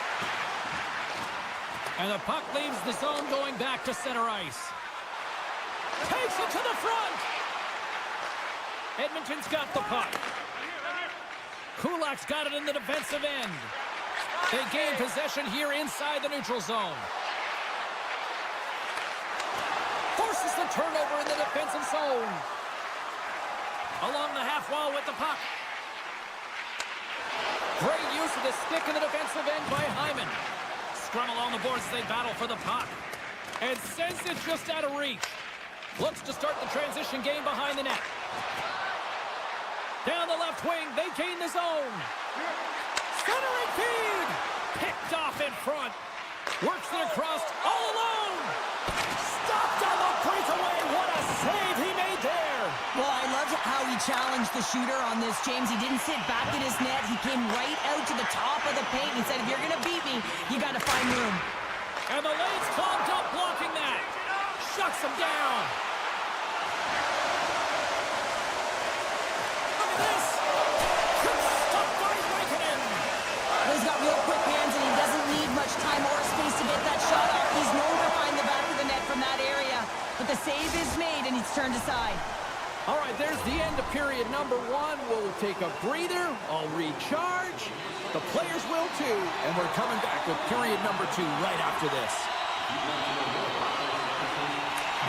And the puck leaves the zone going back to center ice. Takes it to the front. Edmonton's got the puck. Kulak's got it in the defensive end. They gain possession here inside the neutral zone. Forces the turnover in the defensive zone. Along the half wall with the puck. Great use of the stick in the defensive end by Hyman. Scrum along the boards as they battle for the puck. And sends it just out of reach. Looks to start the transition game behind the net. Down the left wing, they gain the zone. Centering feed! Picked off in front. Works it across all alone. Stopped on the breakaway. What a save he made there. Well, I loved how he challenged the shooter on this, James. He didn't sit back in his net. He came right out to the top of the paint. He said, if you're going to beat me, you got to find room. And the lane's clogged up blocking that. Shuts him down. Look at this. Stop by Raikkonen. He's got real quick hands, and he doesn't need much time or space to get that shot off. He's known to find the back of the net from that area. But the save is made, and he's turned aside. All right, there's the end of period number 1. We'll take a breather. I'll recharge. The players will too. And we're coming back with period number 2 right after this.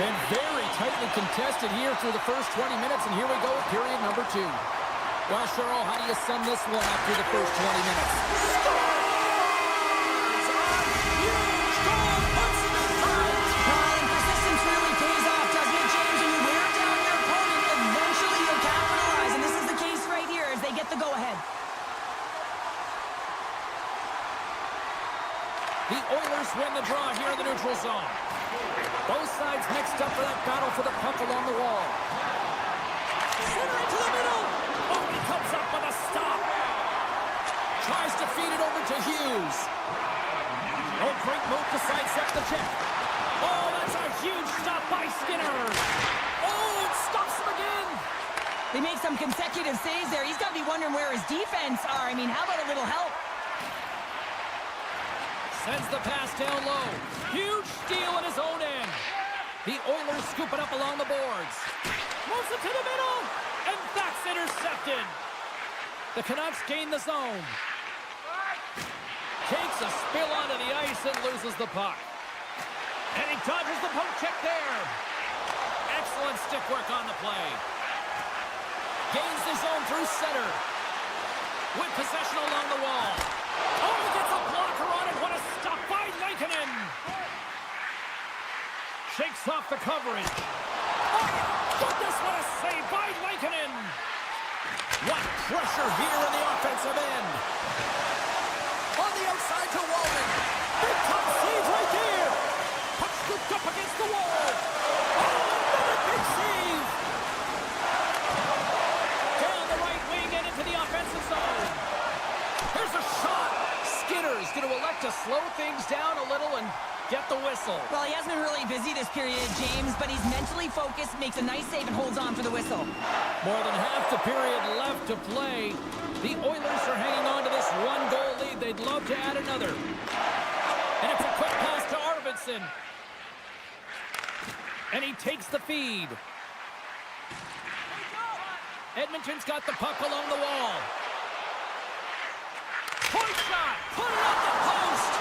Been very tightly contested here through the first 20 minutes. And here we go with period number 2. Well, Cheryl, how do you sum this one up through the first 20 minutes? The Oilers win the draw here in the neutral zone. Both sides mixed up for that battle for the puck along the wall. Center into the middle. Oh, he comes up with a stop. Tries to feed it over to Hughes. Oh, great move to sidestep the check. Oh, that's a huge stop by Skinner. Oh, it stops him again. They make some consecutive saves there. He's got to be wondering where his defense are. I mean, how about a little help? Sends the pass down low. Huge steal at his own end. The Oilers scoop it up along the boards. Moves it to the middle. And that's intercepted. The Canucks gain the zone. Takes a spill onto the ice and loses the puck. And he dodges the poke check there. Excellent stick work on the play. Gains the zone through center. With possession along the wall. Oh, he gets a blocker on it. What a stop by Raikkonen. Shakes off the coverage. Oh, goodness, what a save by Raikkonen. What pressure here in the offensive end. On the outside to Walden. Big top save right there. Puck scooped up against the wall. Oh, another big save. Down the right wing and into the offensive zone. Here's a shot. Skinner's going to elect to slow things down a little and get the whistle. Well, he hasn't been really busy this period, James, but he's mentally focused, makes a nice save, and holds on for the whistle. More than half the period left to play. The Oilers are hanging on to this one-goal lead. They'd love to add another. And it's a quick pass to Arvidsson. And he takes the feed. Edmonton's got the puck along the wall. Point shot! Put it up the post!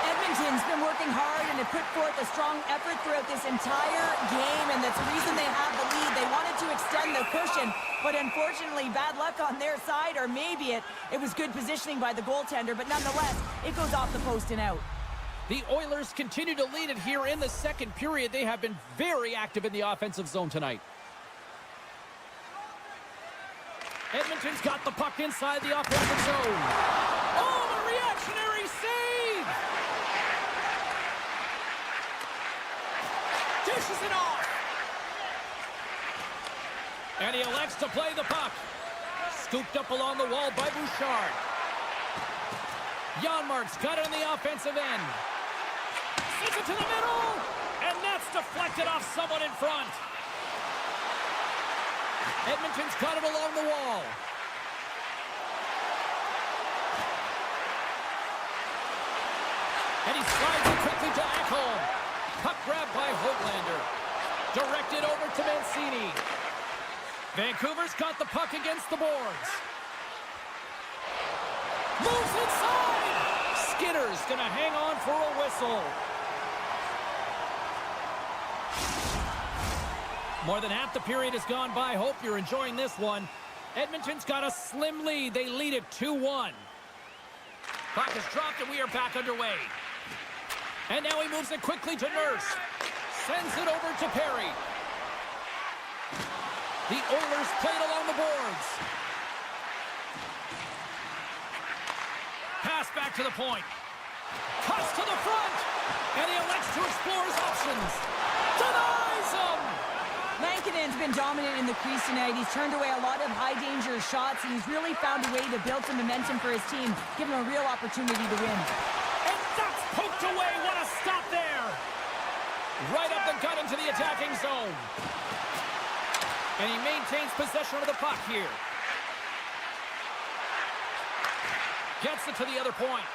Edmonton's been working hard and have put forth a strong effort throughout this entire game, and that's the reason they have the lead. They wanted to extend the cushion, but unfortunately, bad luck on their side, or maybe it was good positioning by the goaltender, but nonetheless, it goes off the post and out. The Oilers continue to lead it here in the second period. They have been very active in the offensive zone tonight. Edmonton's got the puck inside the offensive zone. Oh, the reactionary save! Dishes it off. And he elects to play the puck. Scooped up along the wall by Bouchard. Janmark's got it on the offensive end. Sends it to the middle. And that's deflected off someone in front. Edmonton's got it along the wall. And he slides it quickly to Ekholm. Puck grabbed by Höglander. Directed over to Mancini. Vancouver's got the puck against the boards. Moves inside. Skinner's going to hang on for a whistle. More than half the period has gone by. Hope you're enjoying this one. Edmonton's got a slim lead. They lead it 2-1. Puck is dropped and we are back underway. And now he moves it quickly to Nurse. Sends it over to Perry. The Oilers played along the boards. Pass back to the point. Cuts to the front. And he elects to explore his options. Denies him! Lankinen's been dominant in the crease tonight. He's turned away a lot of high-danger shots, and he's really found a way to build some momentum for his team, giving him a real opportunity to win. And that's poked away. What a stop there. Right up the gut into the attacking zone. And he maintains possession of the puck here. Gets it to the other point.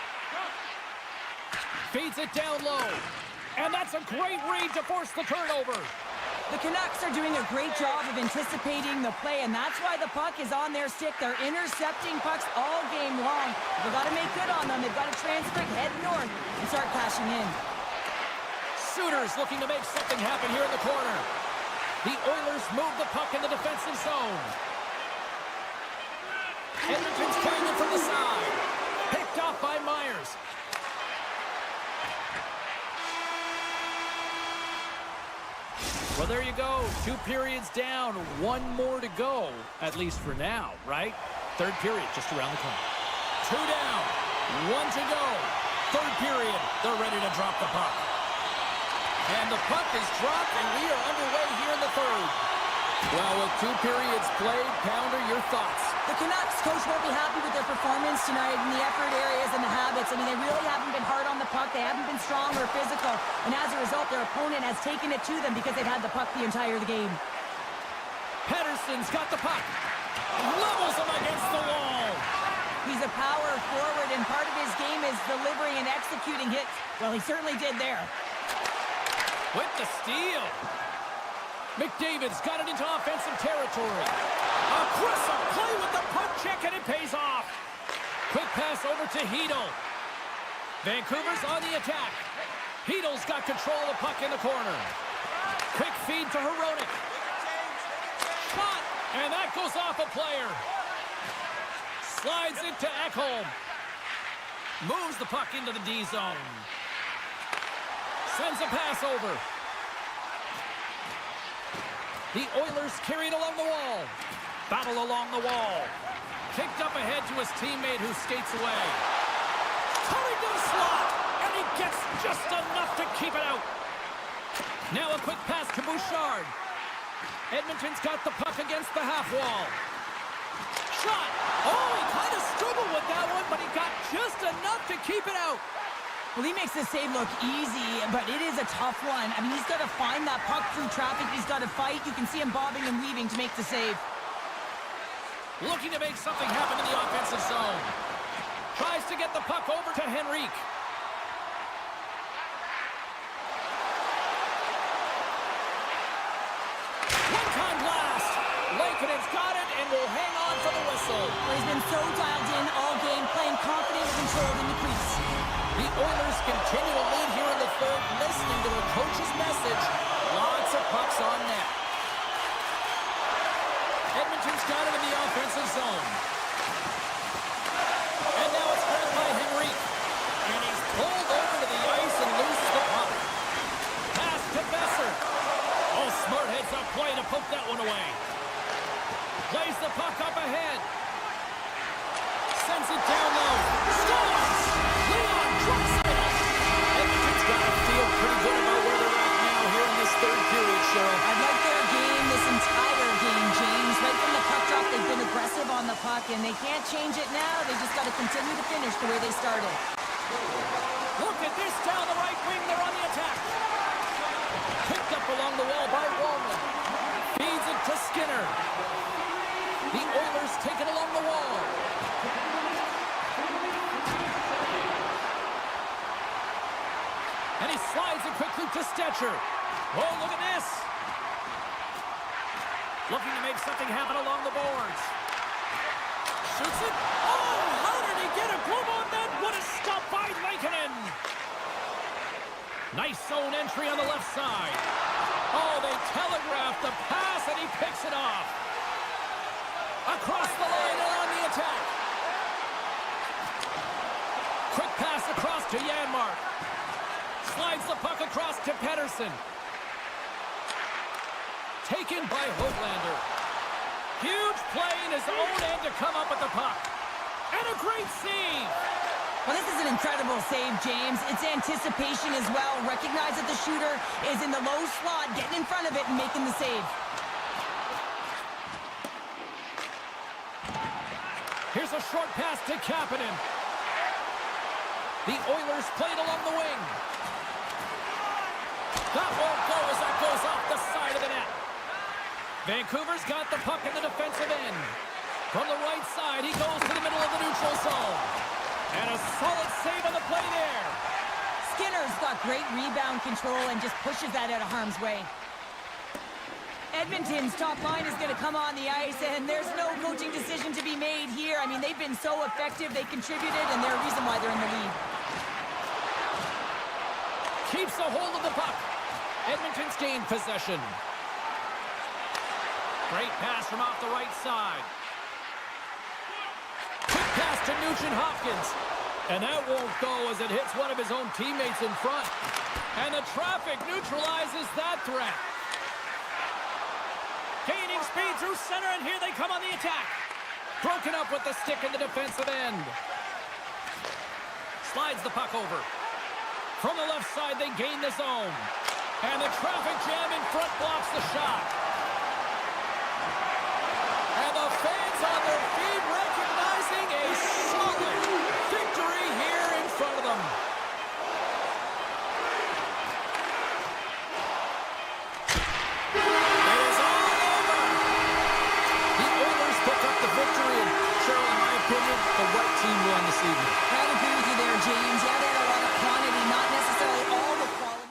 Feeds it down low. And that's a great read to force the turnover. The Canucks are doing a great job of anticipating the play, and that's why the puck is on their stick. They're intercepting pucks all game long. They've got to make good on them. They've got to transfer it, head north, and start cashing in. Suter's looking to make something happen here in the corner. The Oilers move the puck in the defensive zone. Edmonton's carrying it from the side. Picked off by Myers. Well, there you go. 2 periods down. 1 more to go, at least for now, right? Third period just around the corner. 2 down. 1 to go. Third period. They're ready to drop the puck. And the puck is dropped, and we are underway here in the third. Well, with 2 periods played, Pounder, your thoughts? The Canucks coach won't be happy with their performance tonight in the effort areas and the habits. I mean, they really haven't been hard on the puck. They haven't been strong or physical. And as a result, their opponent has taken it to them because they've had the puck the entire game. Pettersson's got the puck. Levels him against the wall. He's a power forward, and part of his game is delivering and executing hits. Well, he certainly did there. With the steal. McDavid's got it into offensive territory. Aggressive play with the puck check, and it pays off. Quick pass over to Hedl. Vancouver's on the attack. Hedl's got control of the puck in the corner. Quick feed to Hronek. Shot, and that goes off a player. Slides it to Ekholm. Moves the puck into the D zone. Sends a pass over. The Oilers carried along the wall. Battle along the wall. Kicked up ahead to his teammate who skates away. Coming to the slot, and he gets just enough to keep it out. Now a quick pass to Bouchard. Edmonton's got the puck against the half wall. Shot. Oh, he kind of struggled with that one, but he got just enough to keep it out. Well, he makes the save look easy, but it is a tough one. I mean, he's got to find that puck through traffic. He's got to fight. You can see him bobbing and weaving to make the save. Looking to make something happen in the offensive zone. Tries to get the puck over to Henrique. One-time blast. Lankinen's got it and will hang on for the whistle. Well, he's been so dialed in all game, playing confident and controlled in the crease. The Oilers continue to lead here in the third, listening to their coach's message. Lots of pucks on net. Edmonton's got it in the offensive zone. And now it's grabbed by Henrique. And he's pulled over to the ice and loses the puck. Pass to Besser. Oh, smart heads-up play to poke that one away. Plays the puck up ahead. Sends it down low. Scores! Leon drops it. Edmonton's got to feel pretty good about where they're at now here in this third period, Cheryl. I'd like their game this entire game, James. Right from the puck drop, they've been aggressive on the puck, and they can't change it now. They just got to continue to finish the way they started. Look at this down the right wing. They're on the attack. Picked up along the wall by Wallman. Feeds it to Skinner. The Oilers take it along the wall. And he slides it quickly to Stetcher. Oh, look at this. Looking to make something happen along the boards. Shoots it. Oh, how did he get a glove on that? What a stop by Lankinen. Nice zone entry on the left side. Oh, they telegraphed the pass, and he picks it off. Across the line and on the attack. mark. Slides the puck across to Pedersen. Taken by Höglander. Huge play in his own end to come up with the puck. And a great save. Well, this is an incredible save, James. It's anticipation as well. Recognize that the shooter is in the low slot, getting in front of it and making the save. Here's a short pass to Kapanen. The Oilers played along the wing. That won't go as that goes off the side of the net. Vancouver's got the puck in the defensive end. From the right side, he goes to the middle of the neutral zone. And a solid save on the play there. Skinner's got great rebound control and just pushes that out of harm's way. Edmonton's top line is going to come on the ice, and there's no coaching decision to be made here. I mean, they've been so effective, they contributed, and they're a reason why they're in the lead. Keeps a hold of the puck. Edmonton's gained possession. Great pass from off the right side. Quick pass to Nugent-Hopkins. And that won't go as it hits one of his own teammates in front. And the traffic neutralizes that threat. Gaining speed through center, and here they come on the attack. Broken up with the stick in the defensive end. Slides the puck over. From the left side, they gain the zone. And the traffic jam in front blocks the shot. And the fans on their feet recognizing a solid victory here in front of them. It is all over. The Oilers pick up the victory, and Cheryl, in my opinion, the right team won this evening. I agree with you there, James. Yeah, they had a lot of quantity, not necessarily all the quality.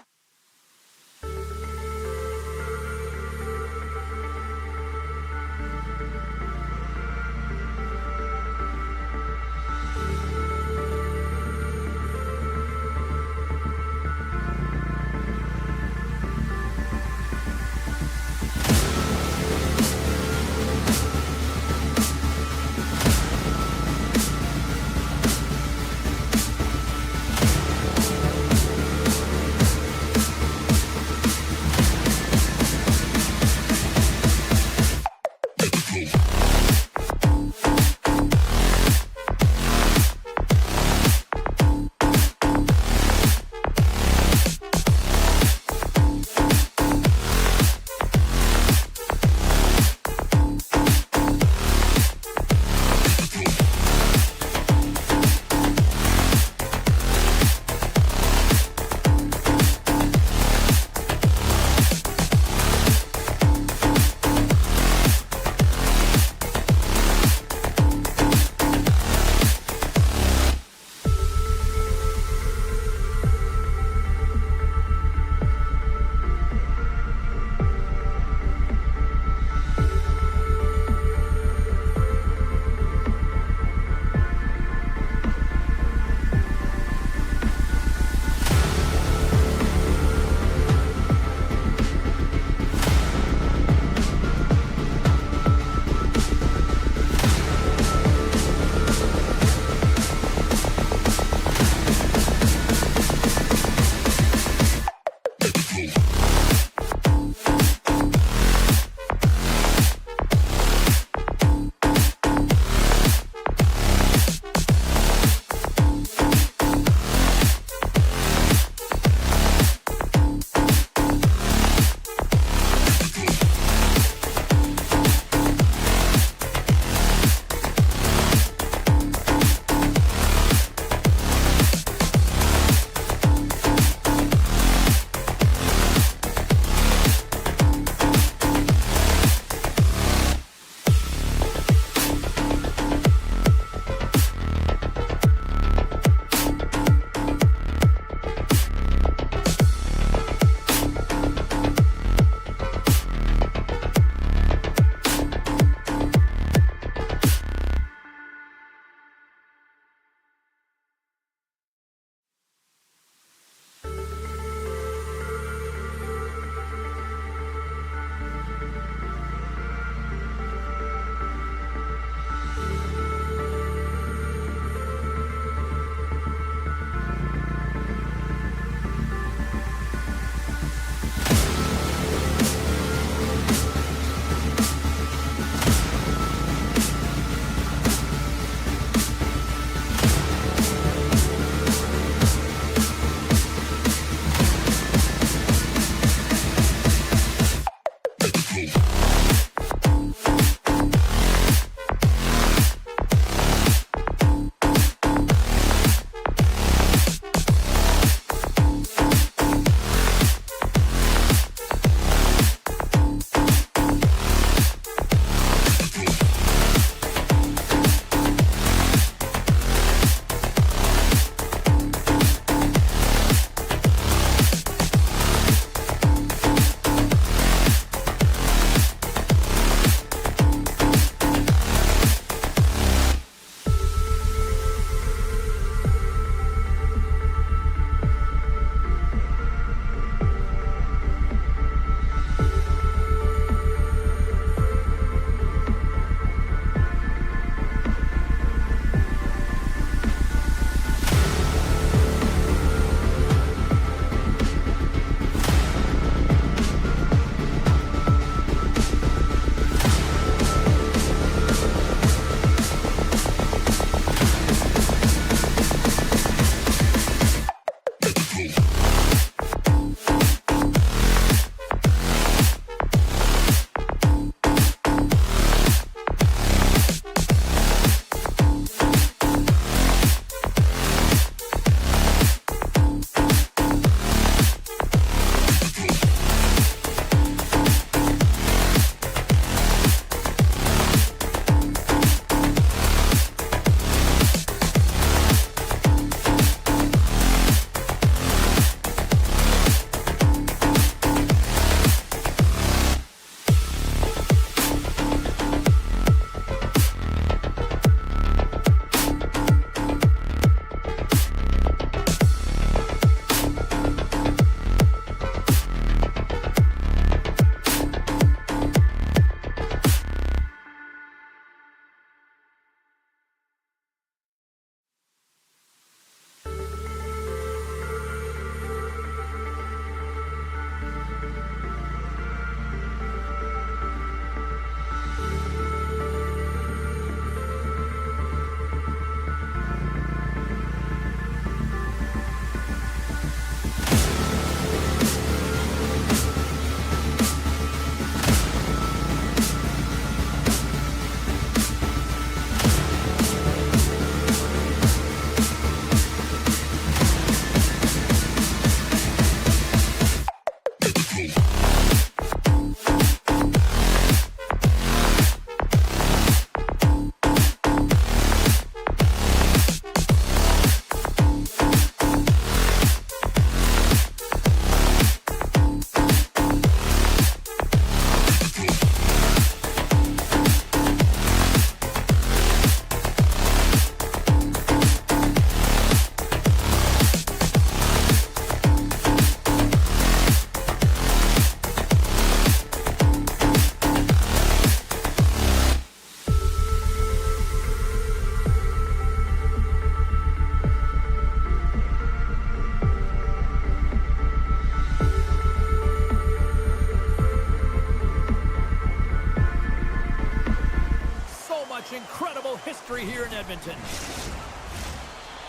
history here in Edmonton.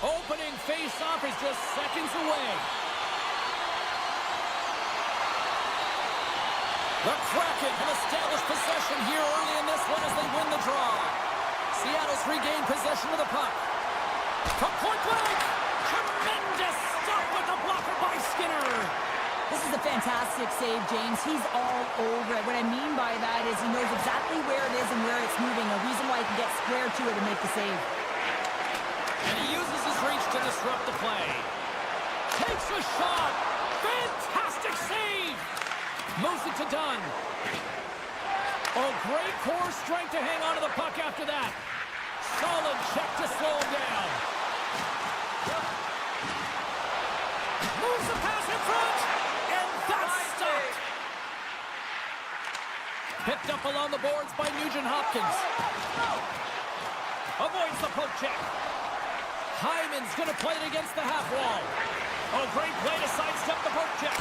Opening face-off is just seconds away. The Kraken have established possession here early in this one as they win the draw. Seattle's regained possession of the puck. From point blank, tremendous stop with the blocker by Skinner. This is a fantastic save, James. He's all over it. What I mean by that is he knows exactly where it is and where it's moving. A reason why he can get square to it and make the save. And he uses his reach to disrupt the play. Takes a shot. Fantastic save. Moves it to Dunn. Oh, great core strength to hang on to the puck after that. Solid check to slow him down. Moves the pass in front. And that's stopped. Picked up along the boards by Nugent-Hopkins. Avoids the poke check. Hyman's going to play it against the half wall. Oh, great play to sidestep the poke check.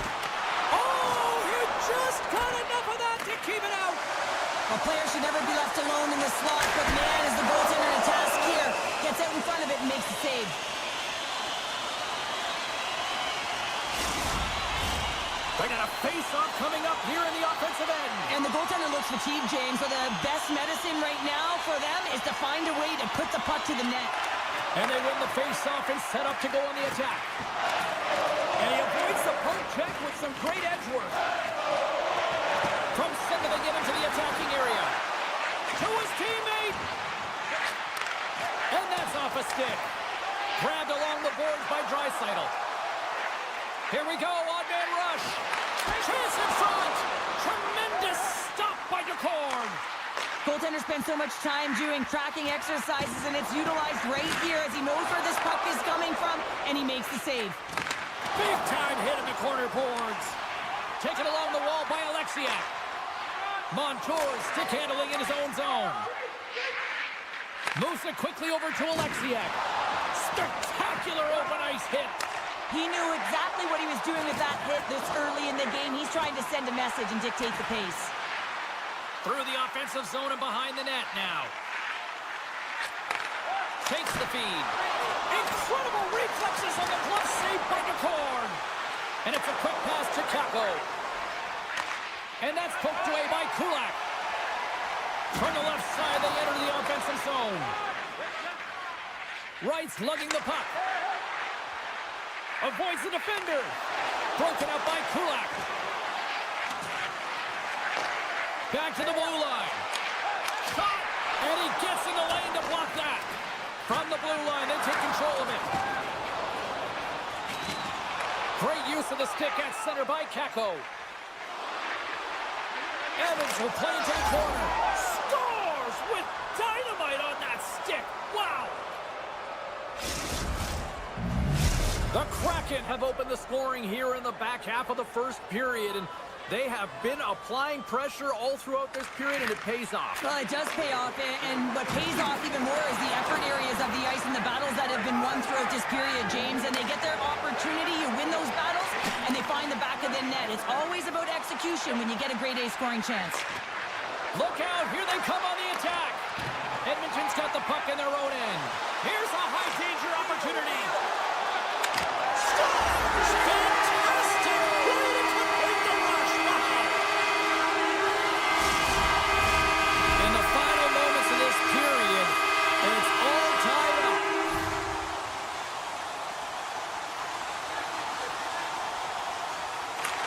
Oh, he just got enough of that to keep it out. A player should never be left alone in the slot, but man, is the goaltender in a task here. Gets out in front of it and makes the save. They got a face-off coming up here in the offensive end. And the goaltender looks fatigued, James, so the best medicine right now for them is to find a way to put the puck to the net. And they win the face-off and set up to go on the attack. And he avoids the poke check with some great edge work. From center, they get into the attacking area. To his teammate. And that's off a stick. Grabbed along the boards by Draisaitl. Here we go, odd-man rush. Chance in front. Tremendous stop by DeCorn. Goaltender spends so much time doing tracking exercises, and it's utilized right here as he knows where this puck is coming from, and he makes the save. Big time hit in the corner boards. Taken along the wall by Alexiak. Montour stick handling in his own zone. Moves it quickly over to Alexiak. Spectacular open ice hit. He knew exactly what he was doing with that hit this early in the game. He's trying to send a message and dictate the pace. Through the offensive zone and behind the net now. Takes the feed. Incredible reflexes on the glove save by DeCorn. And it's a quick pass to Kako. And that's poked away by Kulak. From the left side, they enter the offensive zone. Wright's lugging the puck. Avoids the defender. Broken up by Kulak. Back to the blue line. Shot! And he gets in the lane to block that. From the blue line, they take control of it. Great use of the stick at center by Kako. Evans will play into the corner. Scores with dynamite on that stick. Wow! The Kraken have opened the scoring here in the back half of the first period, and they have been applying pressure all throughout this period, and it pays off. Well, it does pay off, and what pays off even more is the effort areas of the ice and the battles that have been won throughout this period, James, and they get their opportunity, you win those battles, and they find the back of the net. It's always about execution when you get a grade A scoring chance. Look out, here they come on the attack. Edmonton's got the puck in their own end. Here's a high-danger opportunity. Fantastic! Way to complete the rush! Wow! In the final moments of this period, and it's all tied up.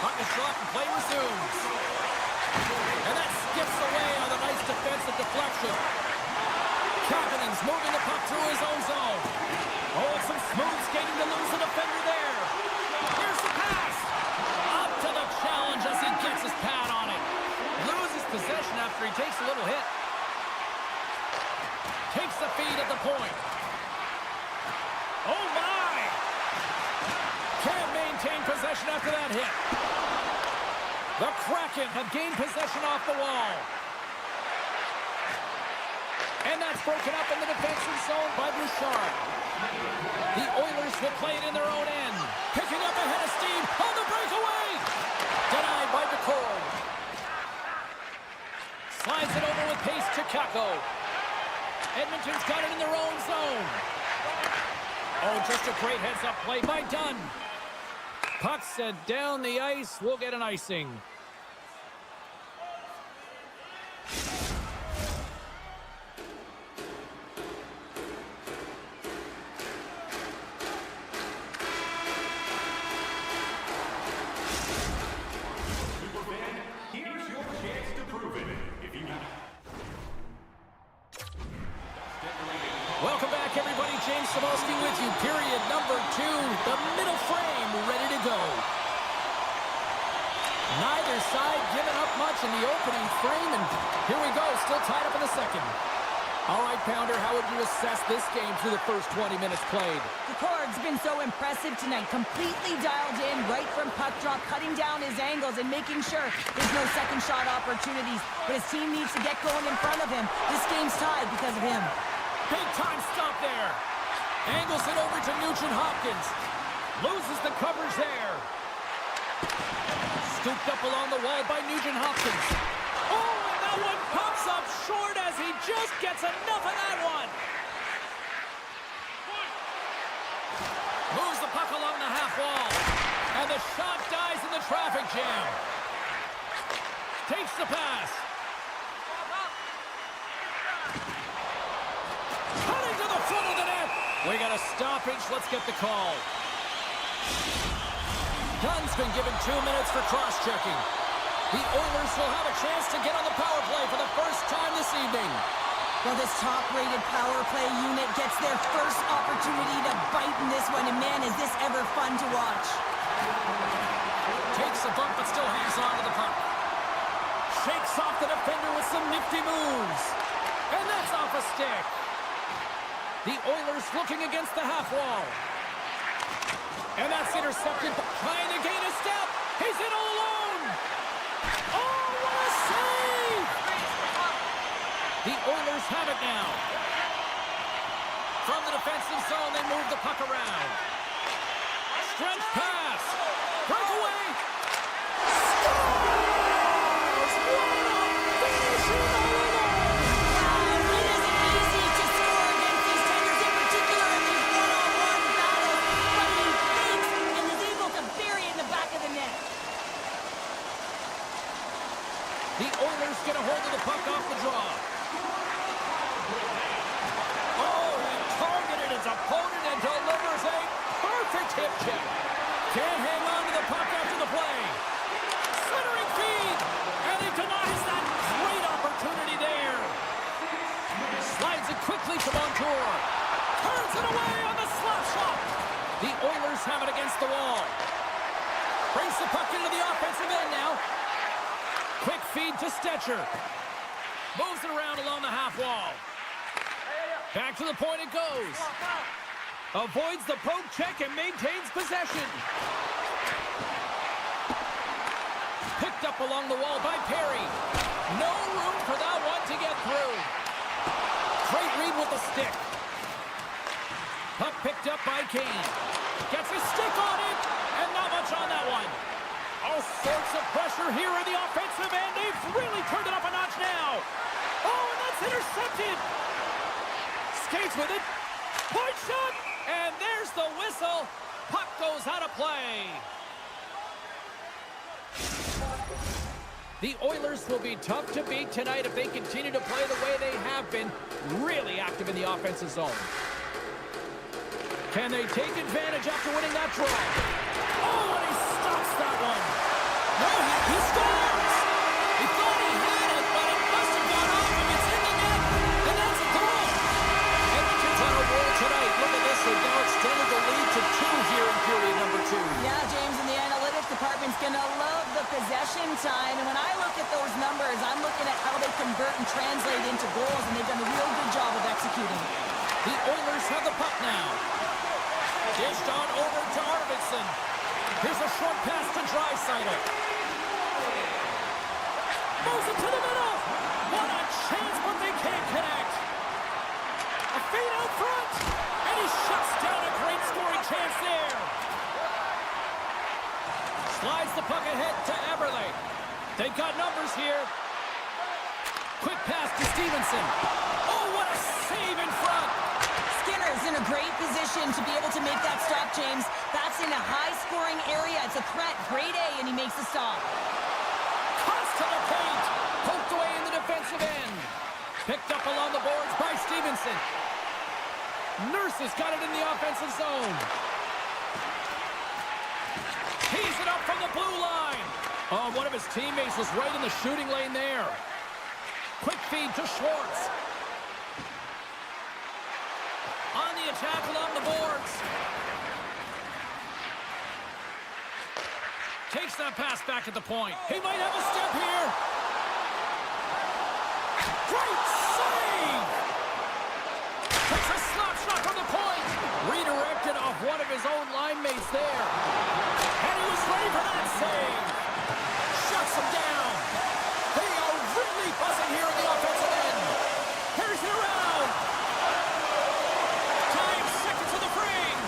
Puck is dropped and play resumes. And that skips away on a nice defensive deflection. Kapanen's moving the puck through his own zone. Oh, some smooth skating to lose the defender there. Here's the pass. Up to the challenge as he gets his pad on it. Loses possession after he takes a little hit. Takes the feed at the point. Oh, my! Can't maintain possession after that hit. The Kraken have gained possession off the wall. And that's broken up in the defensive zone by Bouchard. The Oilers will play it in their own end. Picking up ahead of steam on the breakaway. Denied by DeCorn. Slides it over with pace to Kako. Edmonton's got it in their own zone. Oh, just a great heads-up play by Dunn. Puck sent down the ice. We'll get an icing. Welcome back, everybody. James Cebulski with you. Period number 2. The middle frame ready to go. Neither side giving up much in the opening frame, and here we go. Still tied up in the second. All right, Pounder, how would you assess this game through the first 20 minutes played? The Corg's been so impressive tonight. Completely dialed in right from puck drop, cutting down his angles and making sure there's no second shot opportunities. But his team needs to get going in front of him. This game's tied because of him. Big time stop there. Angles it over to Nugent-Hopkins. Loses the coverage there. Scooped up along the wall by Nugent-Hopkins. Oh, and that one pops up short as he just gets enough of that one. Moves the puck along the half wall. And the shot dies in the traffic jam. Takes the pass. Cutting to the front of the net. We got a stoppage. Let's get the call. Dunn's been given 2 minutes for cross-checking. The Oilers will have a chance to get on the power play for the first time this evening. Well, this top-rated power play unit gets their first opportunity to bite in this one, and man, is this ever fun to watch. Takes a bump, but still hangs on to the puck. Shakes off the defender with some nifty moves. And that's off a stick. The Oilers looking against the half wall. And that's intercepted. Trying to gain a step. He's in all alone. Oh, what a save! The Oilers have it now. From the defensive zone, they move the puck around. Stretch pass. Breakaway. Scores! What a finishing all alone! It isn't easy to score against these Tigers, in particular in these one-on-one battles, but he fakes and is able to bury in the back of the net. The Oilers get a hold of the puck off the draw. Oh, he targeted his opponent and delivers a perfect hip check. Can't hang on to the puck after the play. Slithering feed, and he denies that great opportunity there. Slides it quickly to Montour. Turns it away on the slap shot. The Oilers have it against the wall. Brings the puck into the offensive end now. Quick feed to Stetcher. Moves it around along the half wall. Back to the point it goes. Avoids the poke check and maintains possession. Picked up along the wall by Perry. No room for that one to get through. Great read with the stick. Puck picked up by Kane. Gets a stick on it, and not much on that one. All sorts of pressure here in the offensive end. They've really turned it up a notch now. Oh, and that's intercepted. Skates with it. Point shot. And there's the whistle. Puck goes out of play. The Oilers will be tough to beat tonight if they continue to play the way they have been, really active in the offensive zone. Can they take advantage after winning that draw? Oh, and he stops that one. No, he scores. He thought he had it, but it must have gone off him. It's in the net, and that's a goal. Edmonton's on a roll tonight. Look at this. They've now extended the lead to 2 here in period number 2. Yeah, James, and the analytics department's going to love the possession time. And when I look at those numbers, I'm looking at how they convert and translate into goals, and they've done a real good job of executing. The Oilers have the puck now. Dished on over to Arvidsson. Here's a short pass to Draisaitl. Moves it to the middle. What a chance, but they can't connect. A feed out front. And he shuts down a great scoring chance there. Slides the puck ahead to Eberle. They've got numbers here. Quick pass to Stevenson. Oh, what a Save in front. Skinner's in a great position to be able to make that stop, James. That's in a high-scoring area. It's a threat. Grade A, and he makes the stop. Cuts to the paint. Poked away in the defensive end. Picked up along the boards by Stevenson. Nurse has got it in the offensive zone. Tees it up from the blue line. Oh, one of his teammates was right in the shooting lane there. Quick feed to Schwartz. On the attack along the boards. Takes that pass back at the point. He might have a step here. Great save! Takes a slap shot from the point. Redirected off one of his own line mates there. And he was ready for that save. Shuts him down. They are really buzzing here in the offensive end. Here's it around. Time seconds to the frame.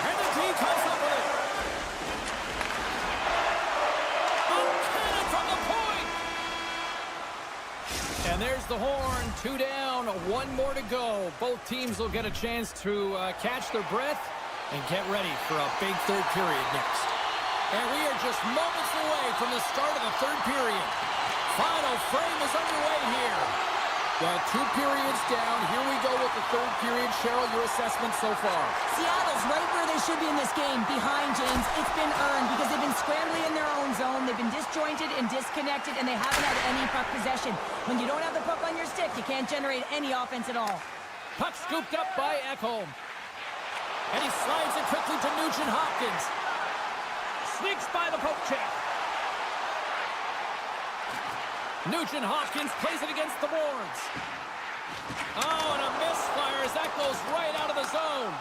And the D comes up with it. A cannon from the point. And there's the horn. 2 down, 1 more to go. Both teams will get a chance to catch their breath and get ready for a big third period next. And we are just moments away from the start of the third period. Final frame is underway here. Well, 2 periods down. Here we go with the third period. Cheryl, your assessment so far? Seattle's right where they should be in this game, behind, James. It's been earned because they've been scrambling in their own zone. They've been disjointed and disconnected, and they haven't had any puck possession. When you don't have the puck on your stick, you can't generate any offense at all. Puck scooped up by Ekholm. And he slides it quickly to Nugent-Hopkins. Sneaks by the poke check. Nugent-Hopkins plays it against the boards. Oh, and a misfire as that goes right out of the zone.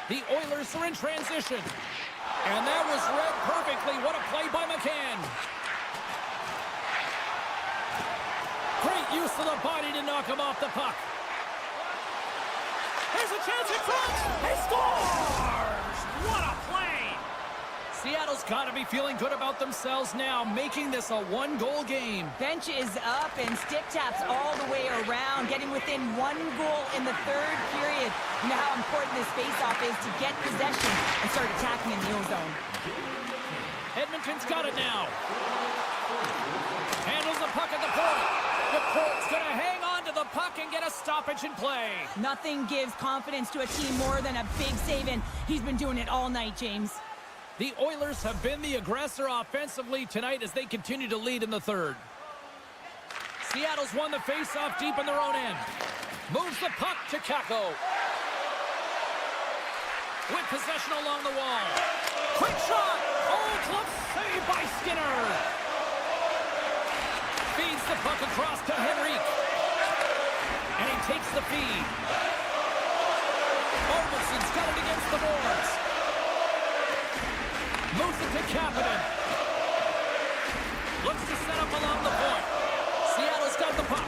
The Oilers are in transition. And that was read perfectly. What a play by McCann. Great use of the body to knock him off the puck. There's a chance in front. He scores! What a play! Seattle's got to be feeling good about themselves now, making this a 1-goal game. Bench is up and stick taps all the way around, getting within 1 goal in the third period. You know how important this faceoff is to get possession and start attacking in the O-zone. Edmonton's got it now. Handles the puck at the point. The Port's going to hang on to the puck and get a stoppage in play. Nothing gives confidence to a team more than a big save, and he's been doing it all night, James. The Oilers have been the aggressor offensively tonight as they continue to lead in the third. Seattle's won the faceoff deep in their own end. Moves the puck to Kako. With possession along the wall. Quick shot! Oh, glove save by Skinner! Feeds the puck across to Henrique. And he takes the feed. Orbison's got it against the boards. Moves it to Kapanen. Looks to set up along the point. Seattle's got the puck.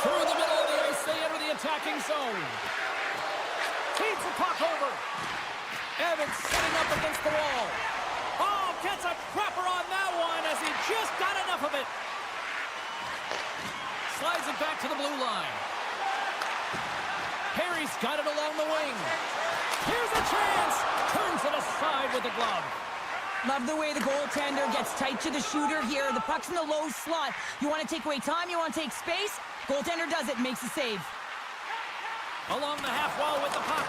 Through the middle of the ice, they enter the attacking zone. Feeds the puck over. Evans setting up against the wall. Oh, gets a crapper on that one as he just got enough of it. Slides it back to the blue line. Perry's got it along the wing. Here's a chance. Turns it aside with the glove. Love the way the goaltender gets tight to the shooter here. The puck's in the low slot. You want to take away time, you want to take space. Goaltender does it, makes the save. Along the half wall with the puck.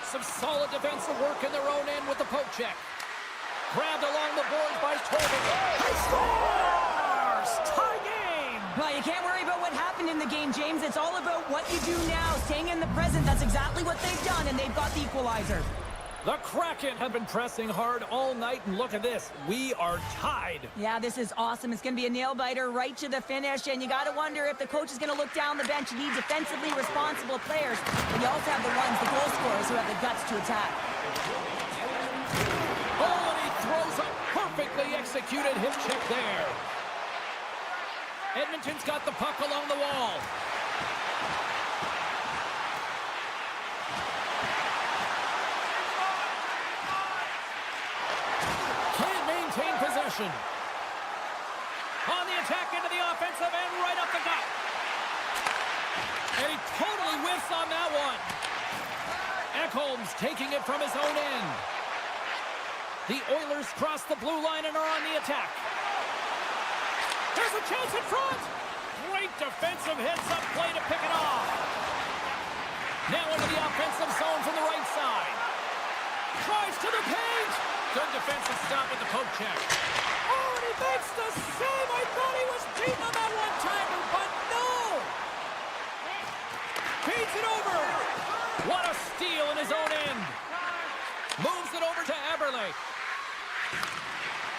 Some solid defensive work in their own end with the poke check. Grabbed along the boards by Tobin. He scores! Tie game! Well, you can't worry about what happened in the game, James. It's all about what you do now, staying in the present. That's exactly what they've done, and they've got the equalizer. The Kraken have been pressing hard all night, and look at this. We are tied. Yeah, this is awesome. It's going to be a nail-biter right to the finish, and you got to wonder if the coach is going to look down the bench. You need defensively responsible players, but you also have the ones, the goal scorers, who have the guts to attack. Oh, and he throws a perfectly executed hip check there. Edmonton's got the puck along the wall. Can't maintain possession. On the defensive end right up the gut. And he totally whiffs on that one. Ekholm's taking it from his own end. The Oilers cross the blue line and are on the attack. There's a chance in front. Great defensive heads-up play to pick it off. Now into the offensive zone from the right side. Drives to the paint. Good defensive stop with the poke check. Oh, and he makes the save. I thought he was beaten on that one-timer, but no. Feeds it over. What a steal in his own end. Moves it over to Eberle.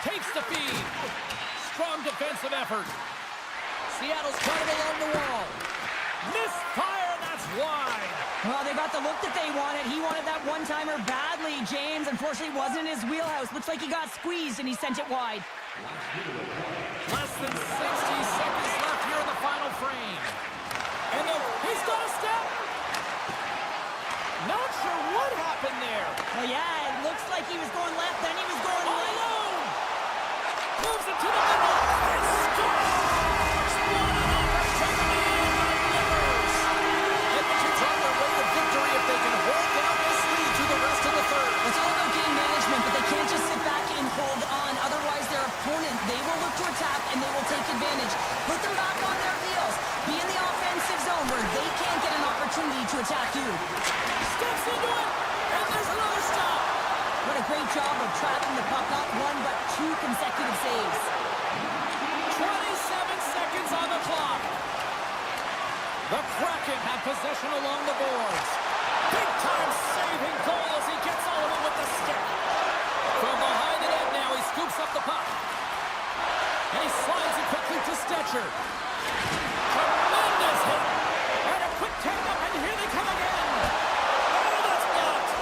Takes the feed. Strong defensive effort. Seattle's got it along the wall. Misfire, and that's wide. Well, they got the look that they wanted. He wanted that one-timer badly. James, unfortunately, wasn't in his wheelhouse. Looks like he got squeezed, and he sent it wide. Less than 60 seconds left here in the final frame. And then he's got a step. Not sure what happened there. Well, yeah, it looks like he was going left, then he was going All right. alone. Moves it to the middle. And scores. What an opportunity by Rivers. Edmonton's on their way to victory if they can hold down this lead to the rest of the third. It's all about game management, but they can't just sit back and hold on. Otherwise, their opponent, they will look to attack, and they will take advantage. Put them back on their heels. Be in the offensive zone where they can't get an opportunity to attack you. Steps into it, and there's another stop. What a great job of trapping the puck. Not one, but two consecutive saves. 27 seconds on the clock. The Kraken have possession along the boards. Big-time saving goal as he gets all of it with the stick. From behind the net now, he scoops up the puck. And he slides it quickly to Stetcher. Tremendous hit. And a quick take-up, and here they come again. Oh, that's blocked.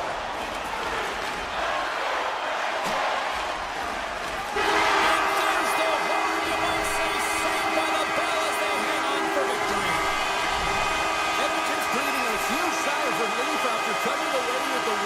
And there's the horn, you might say, saved by the bell as they hang on for victory. Edmonton's breathing a huge sigh of relief after coming away with the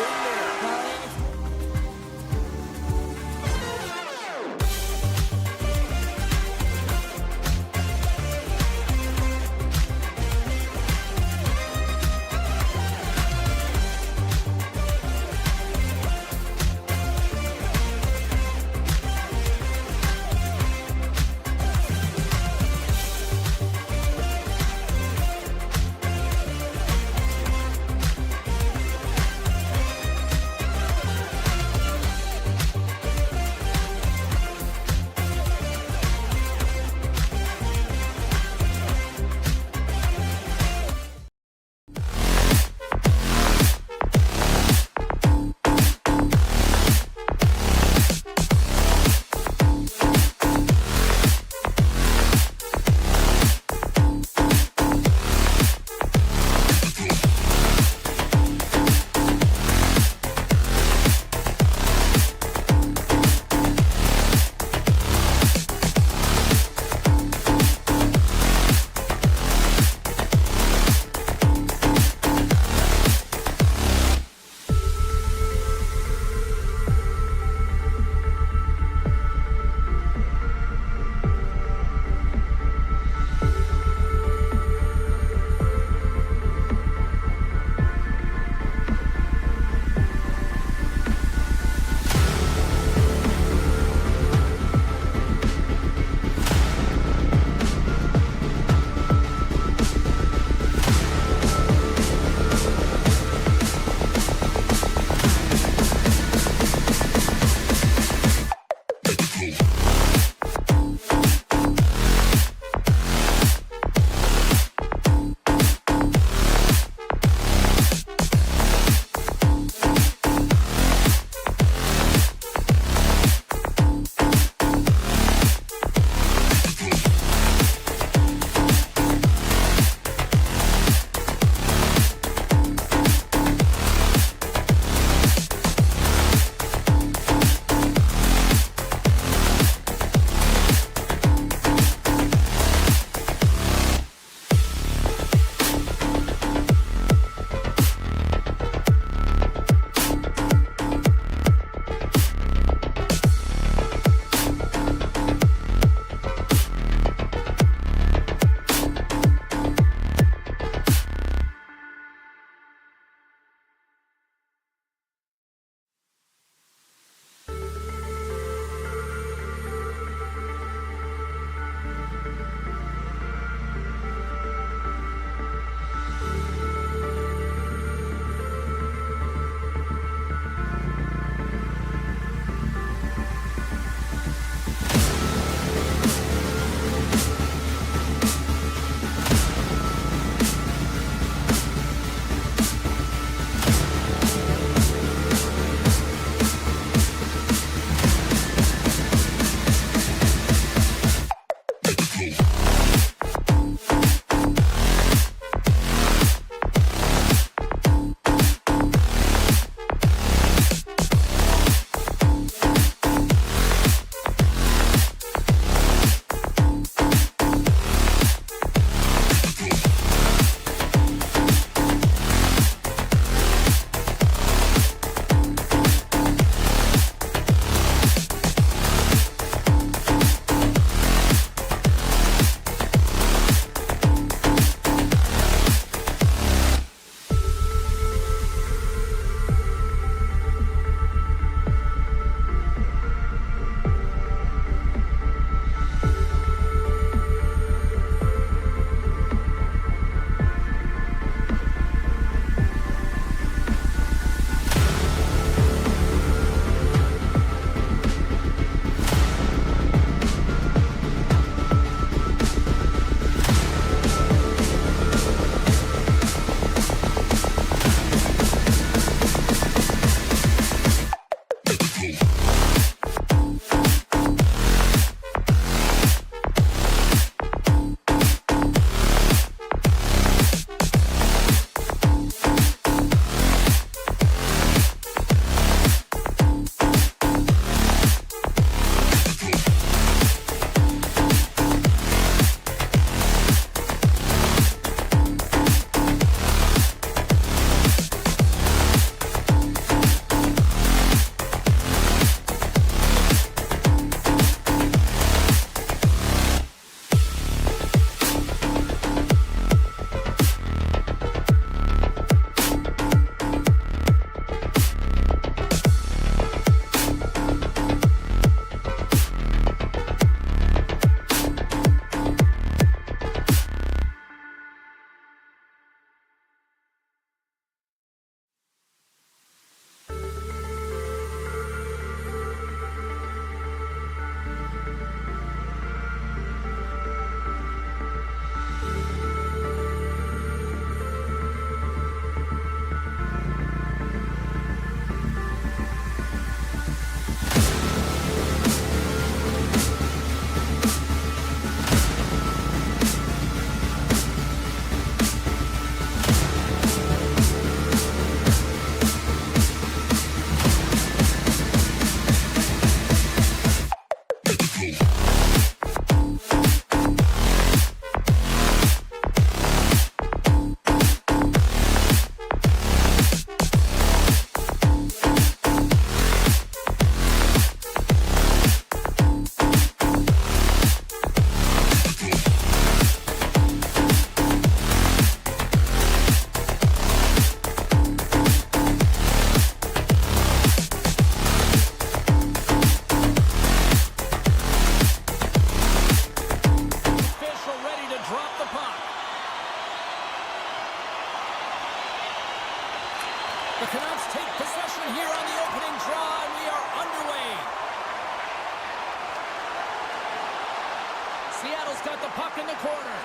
Seattle's got the puck in the corner.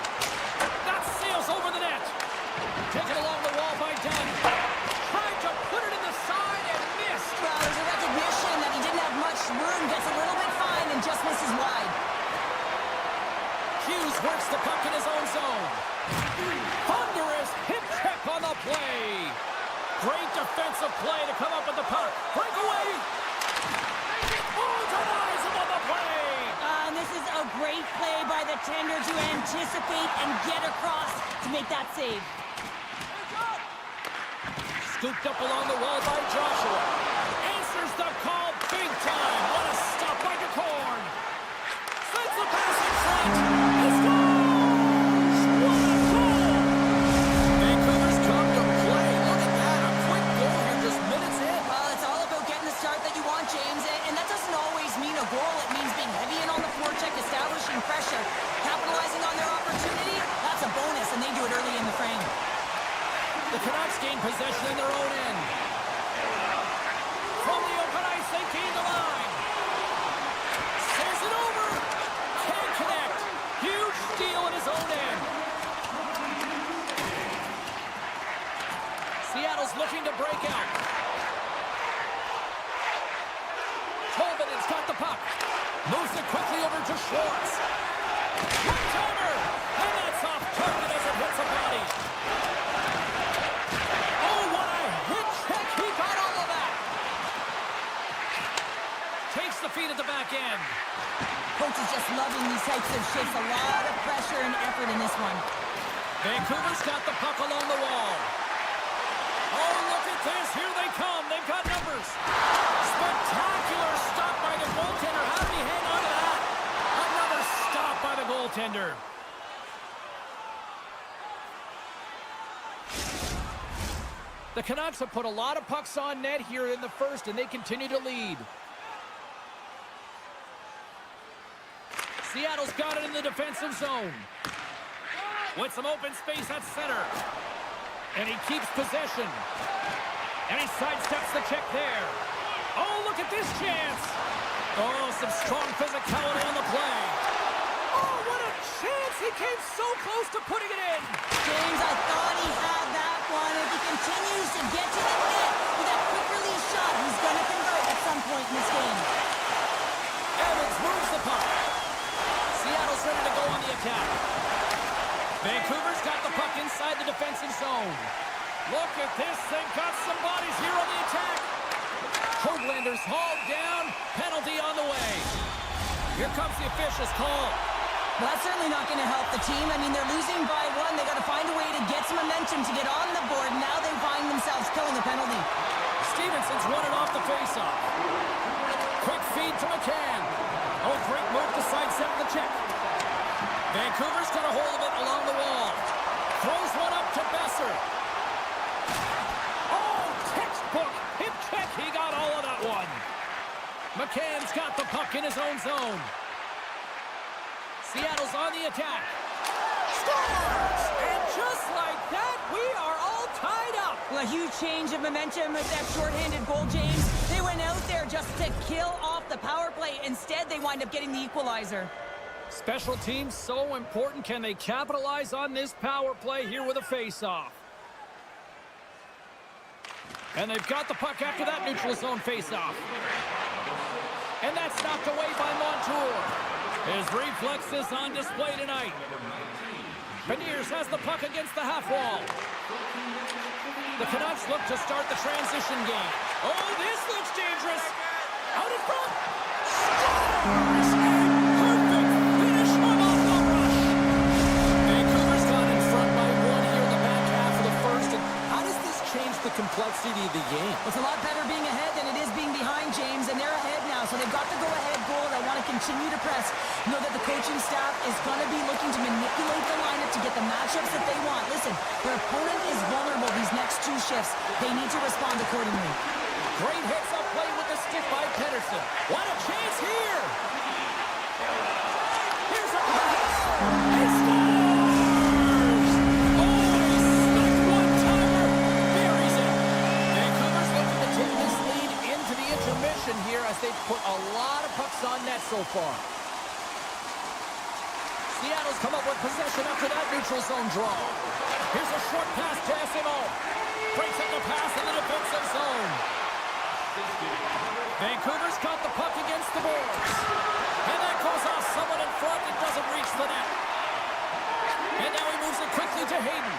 That sails over the net. Taken along the wall by Dunn. Tried to put it in the side and missed. Well, there's a recognition that he didn't have much room. Gets a little bit fine and just misses wide. Hughes works the puck in his own zone. Thunderous hip check on the play. Great defensive play to come up with the puck. Breakaway. Oh, denies him on the play. And this is a great play by the tender to anticipate and get across to make that save. Scooped up along the wall by Joshua. Answers the call big time. What a stop by DeCorn. Sends the pass in front. He scores! What a goal! Vancouver's come to play. Look at that. A quick goal here just minutes in. Well, it's all about getting the start that you want, James. And that doesn't always mean a goal. It means being heavy in on the forecheck, establishing pressure, capitalizing on their opportunity. That's a bonus, and they do it early in the frame. The Canucks gain possession in their own end. From the open ice, they gain the line. Sails it over. Can't connect. Huge steal in his own end. Seattle's looking to break out. Tolvanen's got the puck. Moves it quickly over to Schwartz. One-timer. And that's off target as it hits a body. Feet at the back end. Coach is just loving these types of shifts. A lot of pressure and effort in this one. Vancouver's got the puck along the wall. Oh, look at this. Here they come. They've got numbers. Spectacular stop by the goaltender. How did he hang on to that? Another stop by the goaltender. The Canucks have put a lot of pucks on net here in the first, and they continue to lead. Seattle's got it in the defensive zone. With some open space at center. And he keeps possession. And he sidesteps the check there. Oh, look at this chance. Oh, some strong physicality on the play. Oh, what a chance. He came so close to putting it in. James, I thought he had that one. If he continues to get to the net with that quick release shot, he's going to convert at some point in this game. Evans moves the puck. Seattle's ready to go on the attack. Vancouver's got the puck inside the defensive zone. Look at this. They've got some bodies here on the attack. Hoaglander's hauled down. Penalty on the way. Here comes the official's call. Well, that's certainly not going to help the team. I mean, they're losing by one. They got to find a way to get some momentum to get on the board. Now they find themselves killing the penalty. Stevenson's won it off the faceoff. Quick feed to McCann. Oh, great move to sidestep the check. Vancouver's got a hold of it along the wall. Throws one up to Besser. Oh, textbook hip check. He got all of that one. McCann's got the puck in his own zone. Seattle's on the attack. Scores! And just like that, we are all tied up. Well, a huge change of momentum with that shorthanded goal, James. They went out there just to kill off the power play. Instead, they wind up getting the equalizer. Special teams so important. Can they capitalize on this power play here with a face-off? And they've got the puck after that neutral zone face-off. And that's knocked away by Montour. His reflexes on display tonight. Beniers has the puck against the half wall. The Canucks look to start the transition game. Oh, this looks dangerous. Out in front. Scores! Perfect finish from off the rush. Vancouver's gone in front by one here in the back half of the first. And how does this change the complexity of the game? It's a lot better being ahead than it is being behind, James, and they're ahead now, so they've got the go-ahead goal. They want to continue to press. Know that the coaching staff is going to be looking to manipulate the lineup to get the matchups that they want. Listen, their opponent is vulnerable these next two shifts. They need to respond accordingly. Great hits up play with the stick by Pedersen. What a chance here! Here's a pass. He scores! Oh, he snuck one-timer. Buries it. Vancouver's looking to take this lead into the intermission here as they've put a lot of pucks on net so far. Seattle's come up with possession after that neutral zone draw. Here's a short pass to SMO. Breaks up the pass in the defensive zone. Vancouver's got the puck against the boards. And that goes off someone in front and doesn't reach the net. And now he moves it quickly to Hayden.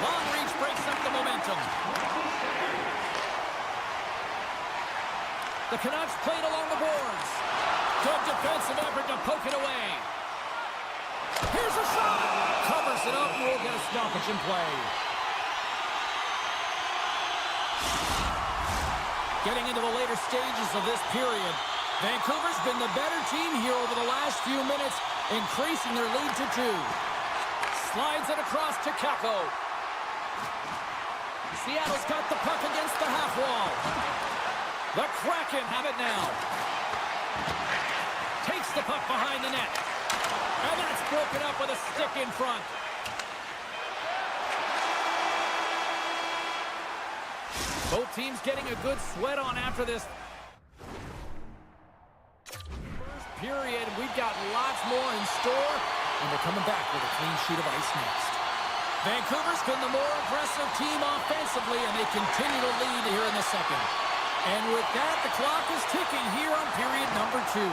Long reach breaks up the momentum. The Canucks played along the boards. Good defensive effort to poke it away. Here's a shot. Covers it up and will get a stoppage in play. Getting into the later stages of this period, Vancouver's been the better team here over the last few minutes, increasing their lead to 2. Slides it across to Kako. Seattle's got the puck against the half wall. The Kraken have it now. Takes the puck behind the net. And that's broken up with a stick in front. Both teams getting a good sweat on after this first period. We've got lots more in store, and they're coming back with a clean sheet of ice next. Vancouver's been the more aggressive team offensively, and they continue to lead here in the second. And with that, the clock is ticking here on period number 2.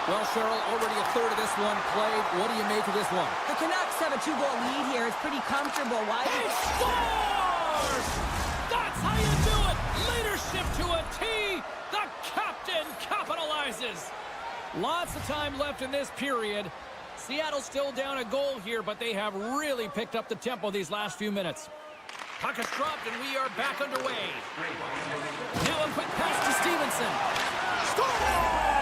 Well, Cheryl, already a third of this one played. What do you make of this one? The Canucks have a 2-goal lead here. It's pretty comfortable. Why? He scores! That's how you do it! Leadership to a T! The captain capitalizes! Lots of time left in this period. Seattle's still down a goal here, but they have really picked up the tempo these last few minutes. Puck is dropped, and we are back underway. Now a quick pass to Stevenson. Scores!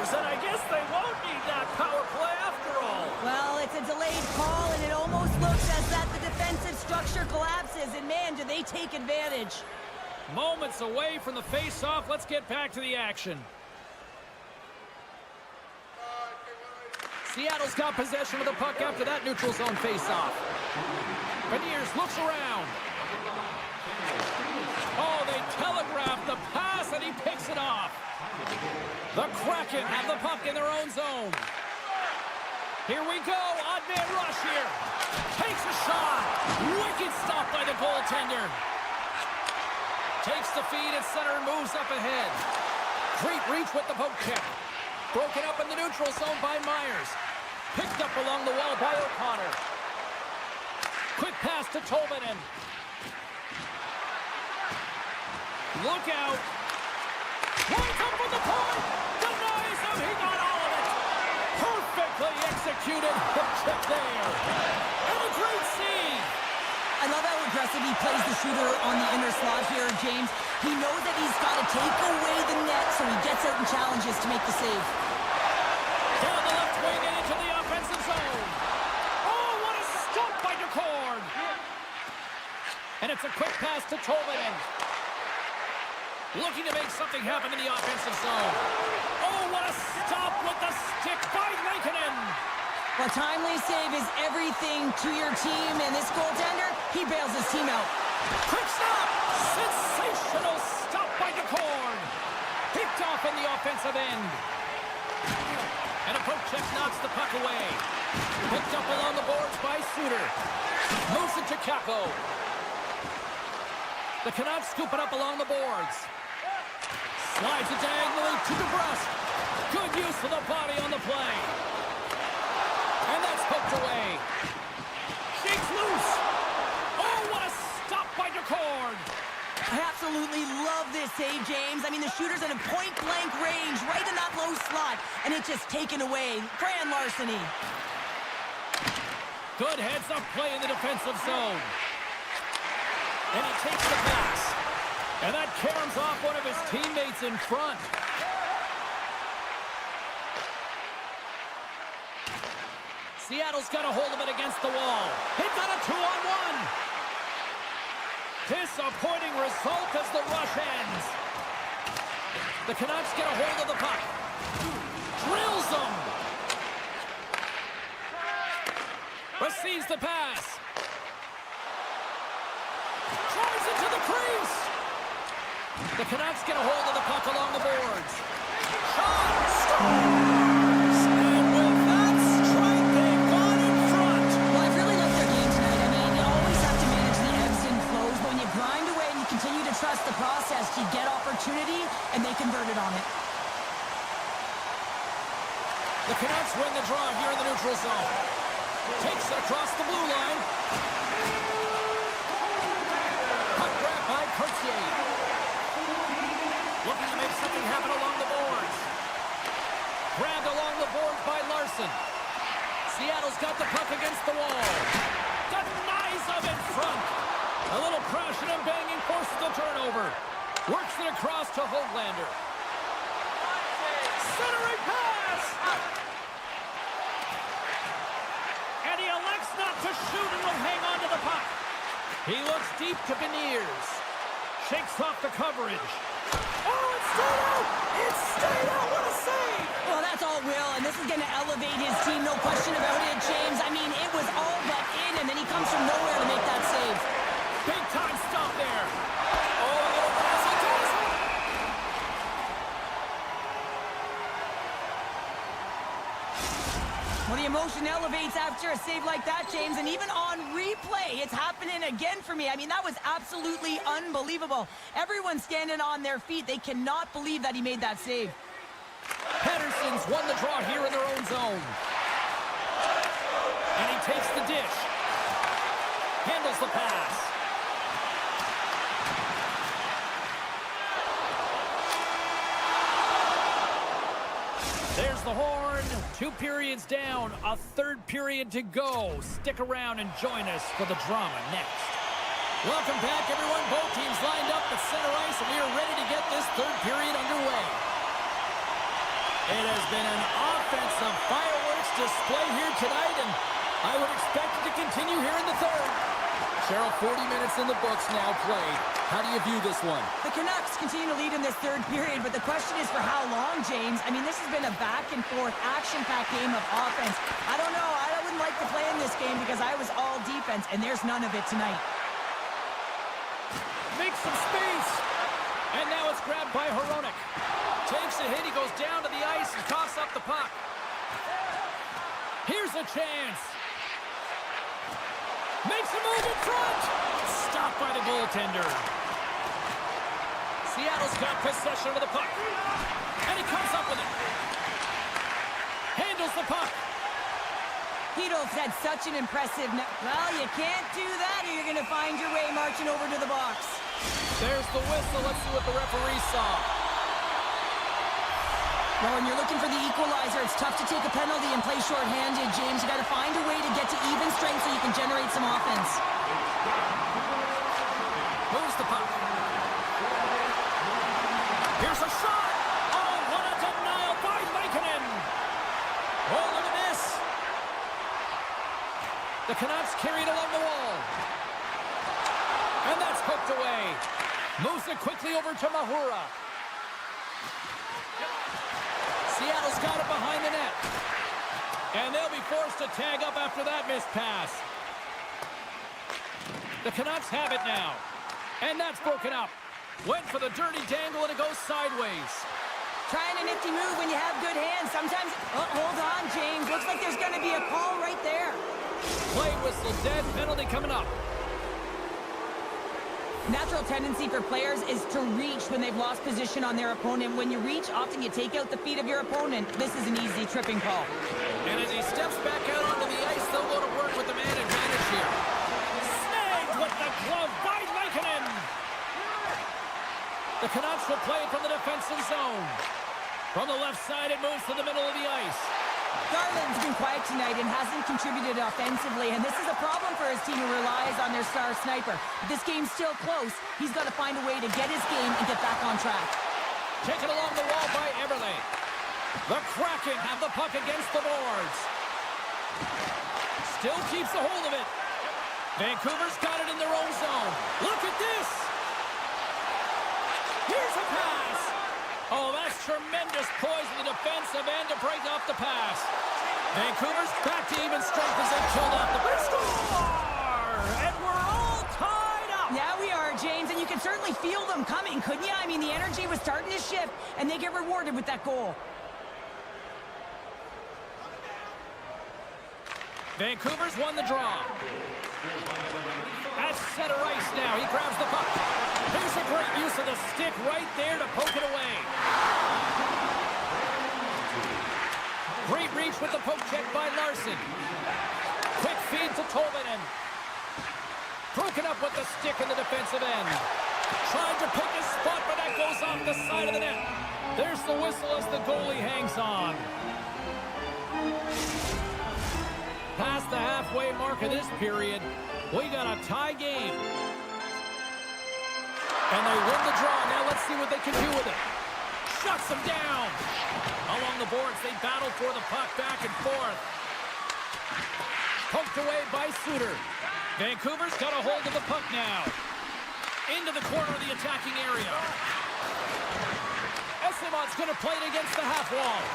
And I guess they won't need that power play after all. Well, it's a delayed call, and it almost looks as that the defensive structure collapses. And, man, do they take advantage. Moments away from the face-off. Let's get back to the action. Seattle's got possession of the puck after that neutral zone face-off. Beniers looks around. Oh, they telegraphed the pass, and he picks it off. The Kraken have the puck in their own zone. Here we go. Odd man rush here. Takes a shot. Wicked stop by the goaltender. Takes the feed at center and moves up ahead. Great reach with the poke check. Broken up in the neutral zone by Myers. Picked up along the wall by O'Connor. Quick pass to Tolvanen. Look out. Lines up for the point. Denies him. He got all of it. Perfectly executed. The check there. And a great save. I love how aggressive he plays the shooter on the inner slot here, James. He knows that he's got to take away the net, so he gets out and challenges to make the save. Down the left wing and into the offensive zone. Oh, what a stop by DeCord. And it's a quick pass to Tolvanen. Looking to make something happen in the offensive zone. Oh, what a stop with the stick by Lankinen. A timely save is everything to your team, and this goaltender, he bails his team out. Quick stop! Sensational stop by DeCord. Picked off in the offensive end. And a poke check knocks the puck away. Picked up along the boards by Suter. Moves it to Kako. The Canucks scoop it up along the boards. Slides it diagonally to DeBrusque. Good use of the body on the play. And that's poked away. Shakes loose. Oh, what a stop by DeCord. I absolutely love this save, James. I mean, the shooter's in a point-blank range, right in that low slot, and it's just taken away. Grand larceny. Good heads-up play in the defensive zone. And he takes the pass. And that caroms off one of his teammates in front. Seattle's got a hold of it against the wall. They've got a 2-on-1. Disappointing result as the rush ends. The Canucks get a hold of the puck. Drills them. Receives the pass. Drives it to the crease. The Canucks get a hold of the puck along the boards. Shot! Scores! And with that trust the process. You get opportunity, and they converted on it. The Canucks win the draw here in the neutral zone. Takes it across the blue line. Puck grab by Courtier. Looking to make something happen along the boards. Grabbed along the boards by Larson. Seattle's got the puck against the wall. Denies him in front. A little crashing and banging forces the turnover. Works it across to Höglander. Centering pass! And he elects not to shoot and will hang on to the puck. He looks deep to Beniers. Shakes off the coverage. Oh, it stayed out! It stayed out! What a save! Well, that's all Will, and this is going to elevate his team, no question about it, James. I mean, it was all but in, and then he comes from nowhere to make that save. Big time stop there. Oh, a little razzle-dazzle. Well, the emotion elevates after a save like that, James, and even on replay, it's happening again for me. I mean, that was absolutely unbelievable. Everyone's standing on their feet. They cannot believe that he made that save. Pettersson's won the draw here in their own zone. And he takes the dish. Handles the pass. There's the horn. 2 periods down. A 3rd period to go. Stick around and join us for the drama next. Welcome back, everyone. Both teams lined up at center ice, and we are ready to get this 3rd period underway. It has been an offensive fireworks display here tonight, and I would expect it to continue here in the 3rd. Cheryl, 40 minutes in the books now played. How do you view this one? The Canucks continue to lead in this 3rd period, but the question is for how long, James? I mean, this has been a back-and-forth, action-packed game of offense. I don't know. I wouldn't like to play in this game because I was all defense, and there's none of it tonight. Makes some space. And now it's grabbed by Hronek. Takes a hit. He goes down to the ice and coughs up the puck. Here's a chance. Makes a move in front. Stopped by the goaltender. Seattle's got possession of the puck. And he comes up with it. Handles the puck. Heedle's had such an impressive... Well, you can't do that or you're going to find your way marching over to the box. There's the whistle. Let's see what the referee saw. Well, when you're looking for the equalizer, it's tough to take a penalty and play shorthanded, James. You got to find a way to get to even strength so you can generate some offense. Moves the puck. Here's a shot. Oh, what a denial by Majkel. Oh, look at this. The Canucks carry it along the wall. And that's poked away. Moves it quickly over to Mahura. Seattle's got it behind the net. And they'll be forced to tag up after that missed pass. The Canucks have it now. And that's broken up. Went for the dirty dangle and it goes sideways. Trying a nifty move when you have good hands. Sometimes... Oh, hold on, James. Looks like there's going to be a call right there. Play whistle, dead penalty coming up. Natural tendency for players is to reach when they've lost position on their opponent. When you reach, often you take out the feet of your opponent. This is an easy tripping call. And as he steps back out onto the ice, they'll go to work with the man advantage here. Snagged with the glove by Majkel. The Canucks will play it from the defensive zone. From the left side, it moves to the middle of the ice. Garland's been quiet tonight and hasn't contributed offensively, and this is a problem for his team who relies on their star sniper. If this game's still close, he's got to find a way to get his game and get back on track. Taken along the wall by Eberle. The Kraken have the puck against the boards. Still keeps a hold of it. Vancouver's got it in their own zone. Look at this. Here's a pass. Oh, that's tremendous poise in the defensive end to break off the pass. Vancouver's back to even strength as they killed off the big score! And we're all tied up! Yeah, we are, James, and you can certainly feel them coming, couldn't you? I mean, the energy was starting to shift, and they get rewarded with that goal. Vancouver's won the draw. At center ice now. He grabs the puck. Here's a great use of the stick right there to poke it away. Great reach with the poke check by Larson. Quick feed to Tolvanen. Broken up with the stick in the defensive end. Trying to pick his spot, but that goes off the side of the net. There's the whistle as the goalie hangs on. Past the halfway mark of this period, we got a tie game. And they win the draw. Now let's see what they can do with it. Shuts them down. Along the boards, they battle for the puck back and forth. Poked away by Suter. Vancouver's got a hold of the puck now. Into the corner of the attacking area. Essimon's going to play it against the half wall.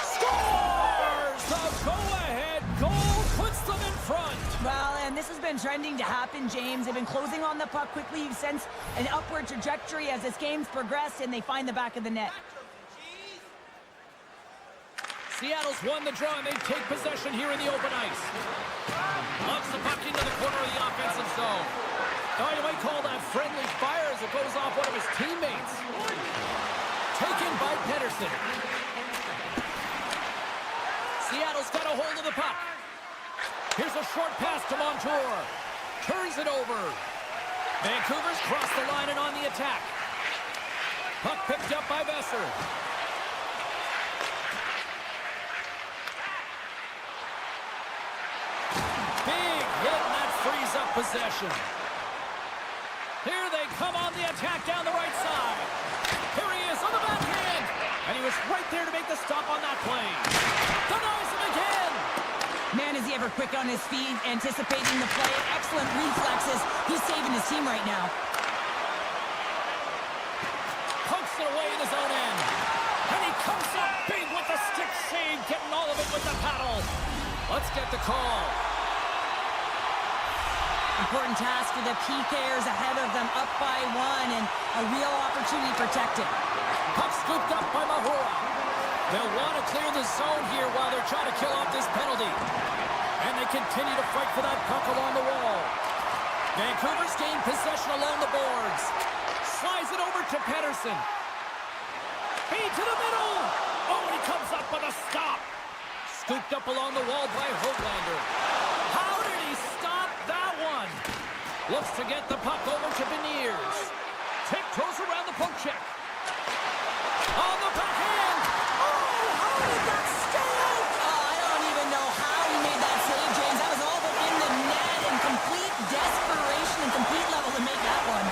Scores! The go-ahead goal puts them in front. Well, and this has been trending to happen, James. They've been closing on the puck quickly. You've sensed an upward trajectory as this game's progressed, and they find the back of the net. Seattle's won the draw, and they take possession here in the open ice. Launches the puck into the corner of the offensive zone. Now you might call that friendly fire as it goes off one of his teammates. Taken by Pedersen. Seattle's got a hold of the puck. Here's a short pass to Montour. Turns it over. Vancouver's crossed the line and on the attack. Puck picked up by Besser. Big hit, and that frees up possession. Here they come on the attack down the right side. Here he is on the backhand. And he was right there to make the stop on that play. Denies him again. Man, is he ever quick on his feet, anticipating the play. Excellent reflexes. He's saving his team right now. Pokes it away in his own end. And he comes up big with the stick save, getting all of it with the paddle. Let's get the call. Important task for the PKers ahead of them, up by one, and a real opportunity protected. Puck scooped up by Mahura. They'll want to clear the zone here while they're trying to kill off this penalty. And they continue to fight for that puck along the wall. Vancouver's gained possession along the boards. Slides it over to Pedersen. Feed to the middle. Oh, he comes up with a stop. Scooped up along the wall by Höglander. How did he stop that one? Looks to get the puck over to Beniers. Tiptoes around the poke check. On the backhand. Oh, how did that stay out? Oh, I don't even know how he made that save, James. That was all but in the net in complete desperation and complete level to make that one.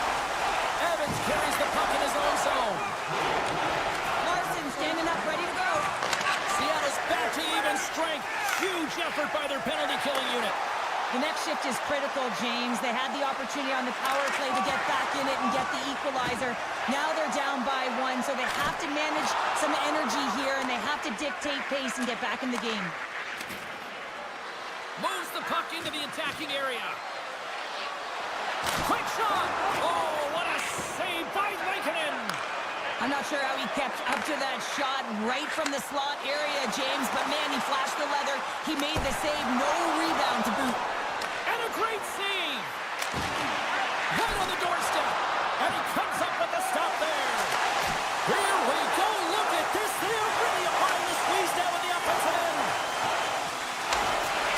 Evans carries the puck in his own zone. Larson standing up, ready to go. Seattle's back to even strength. Huge effort by their penalty-killing unit. The next shift is critical, James. They had the opportunity on the power play to get back in it and get the equalizer. Now they're down by one, so they have to manage some energy here, and they have to dictate pace and get back in the game. Moves the puck into the attacking area. Quick shot! Oh, what a save by Lankinen! I'm not sure how he kept up to that shot right from the slot area, James, but man, he flashed the leather. He made the save, no rebound to boot. And a great save! Right on the doorstep! And he comes up with the stop there! Here we go! Look at this! They are really applying the squeeze now in the offensive end!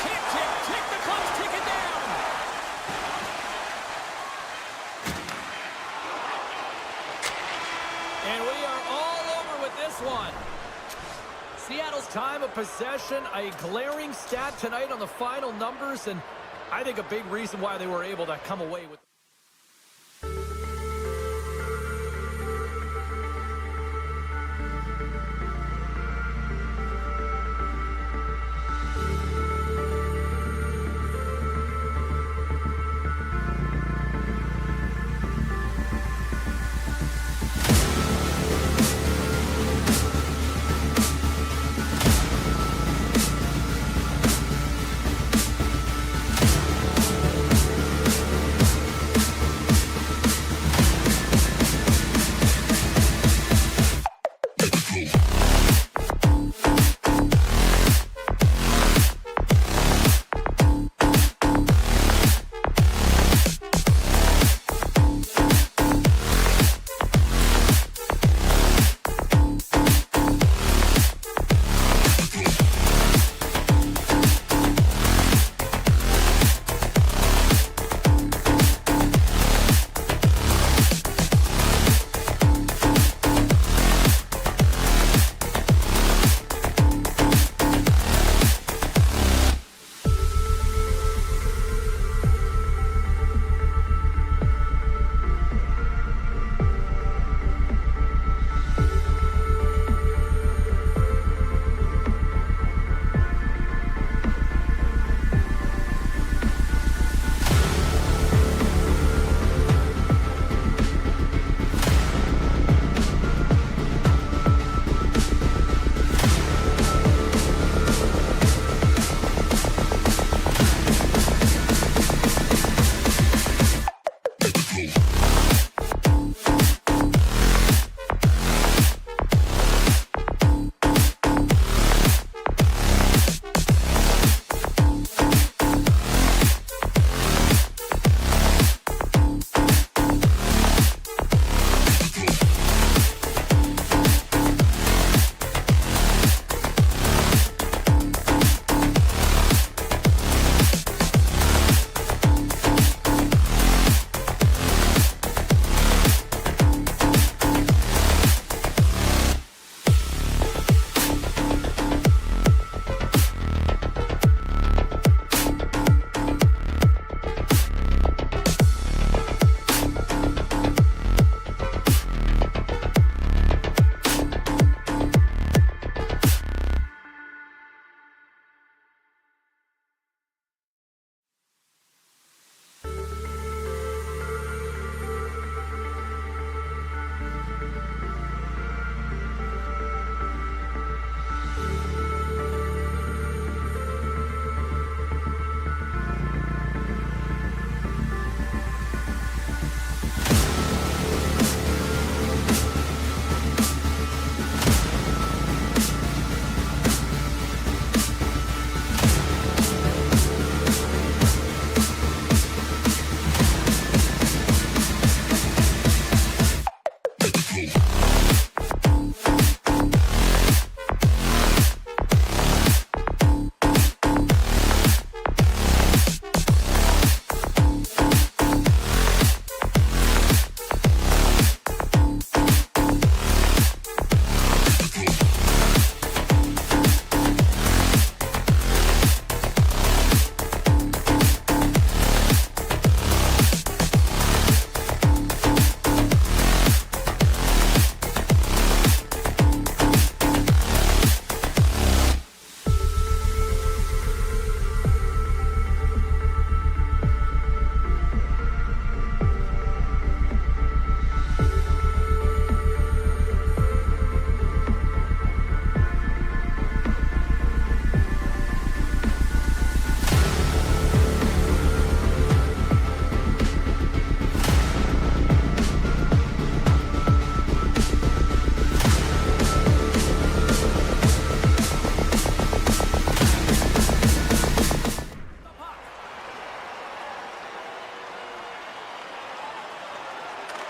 Tick, tick, tick! The clock's ticking down! And we are all over with this one. Seattle's time of possession, a glaring stat tonight on the final numbers, and I think a big reason why they were able to come away with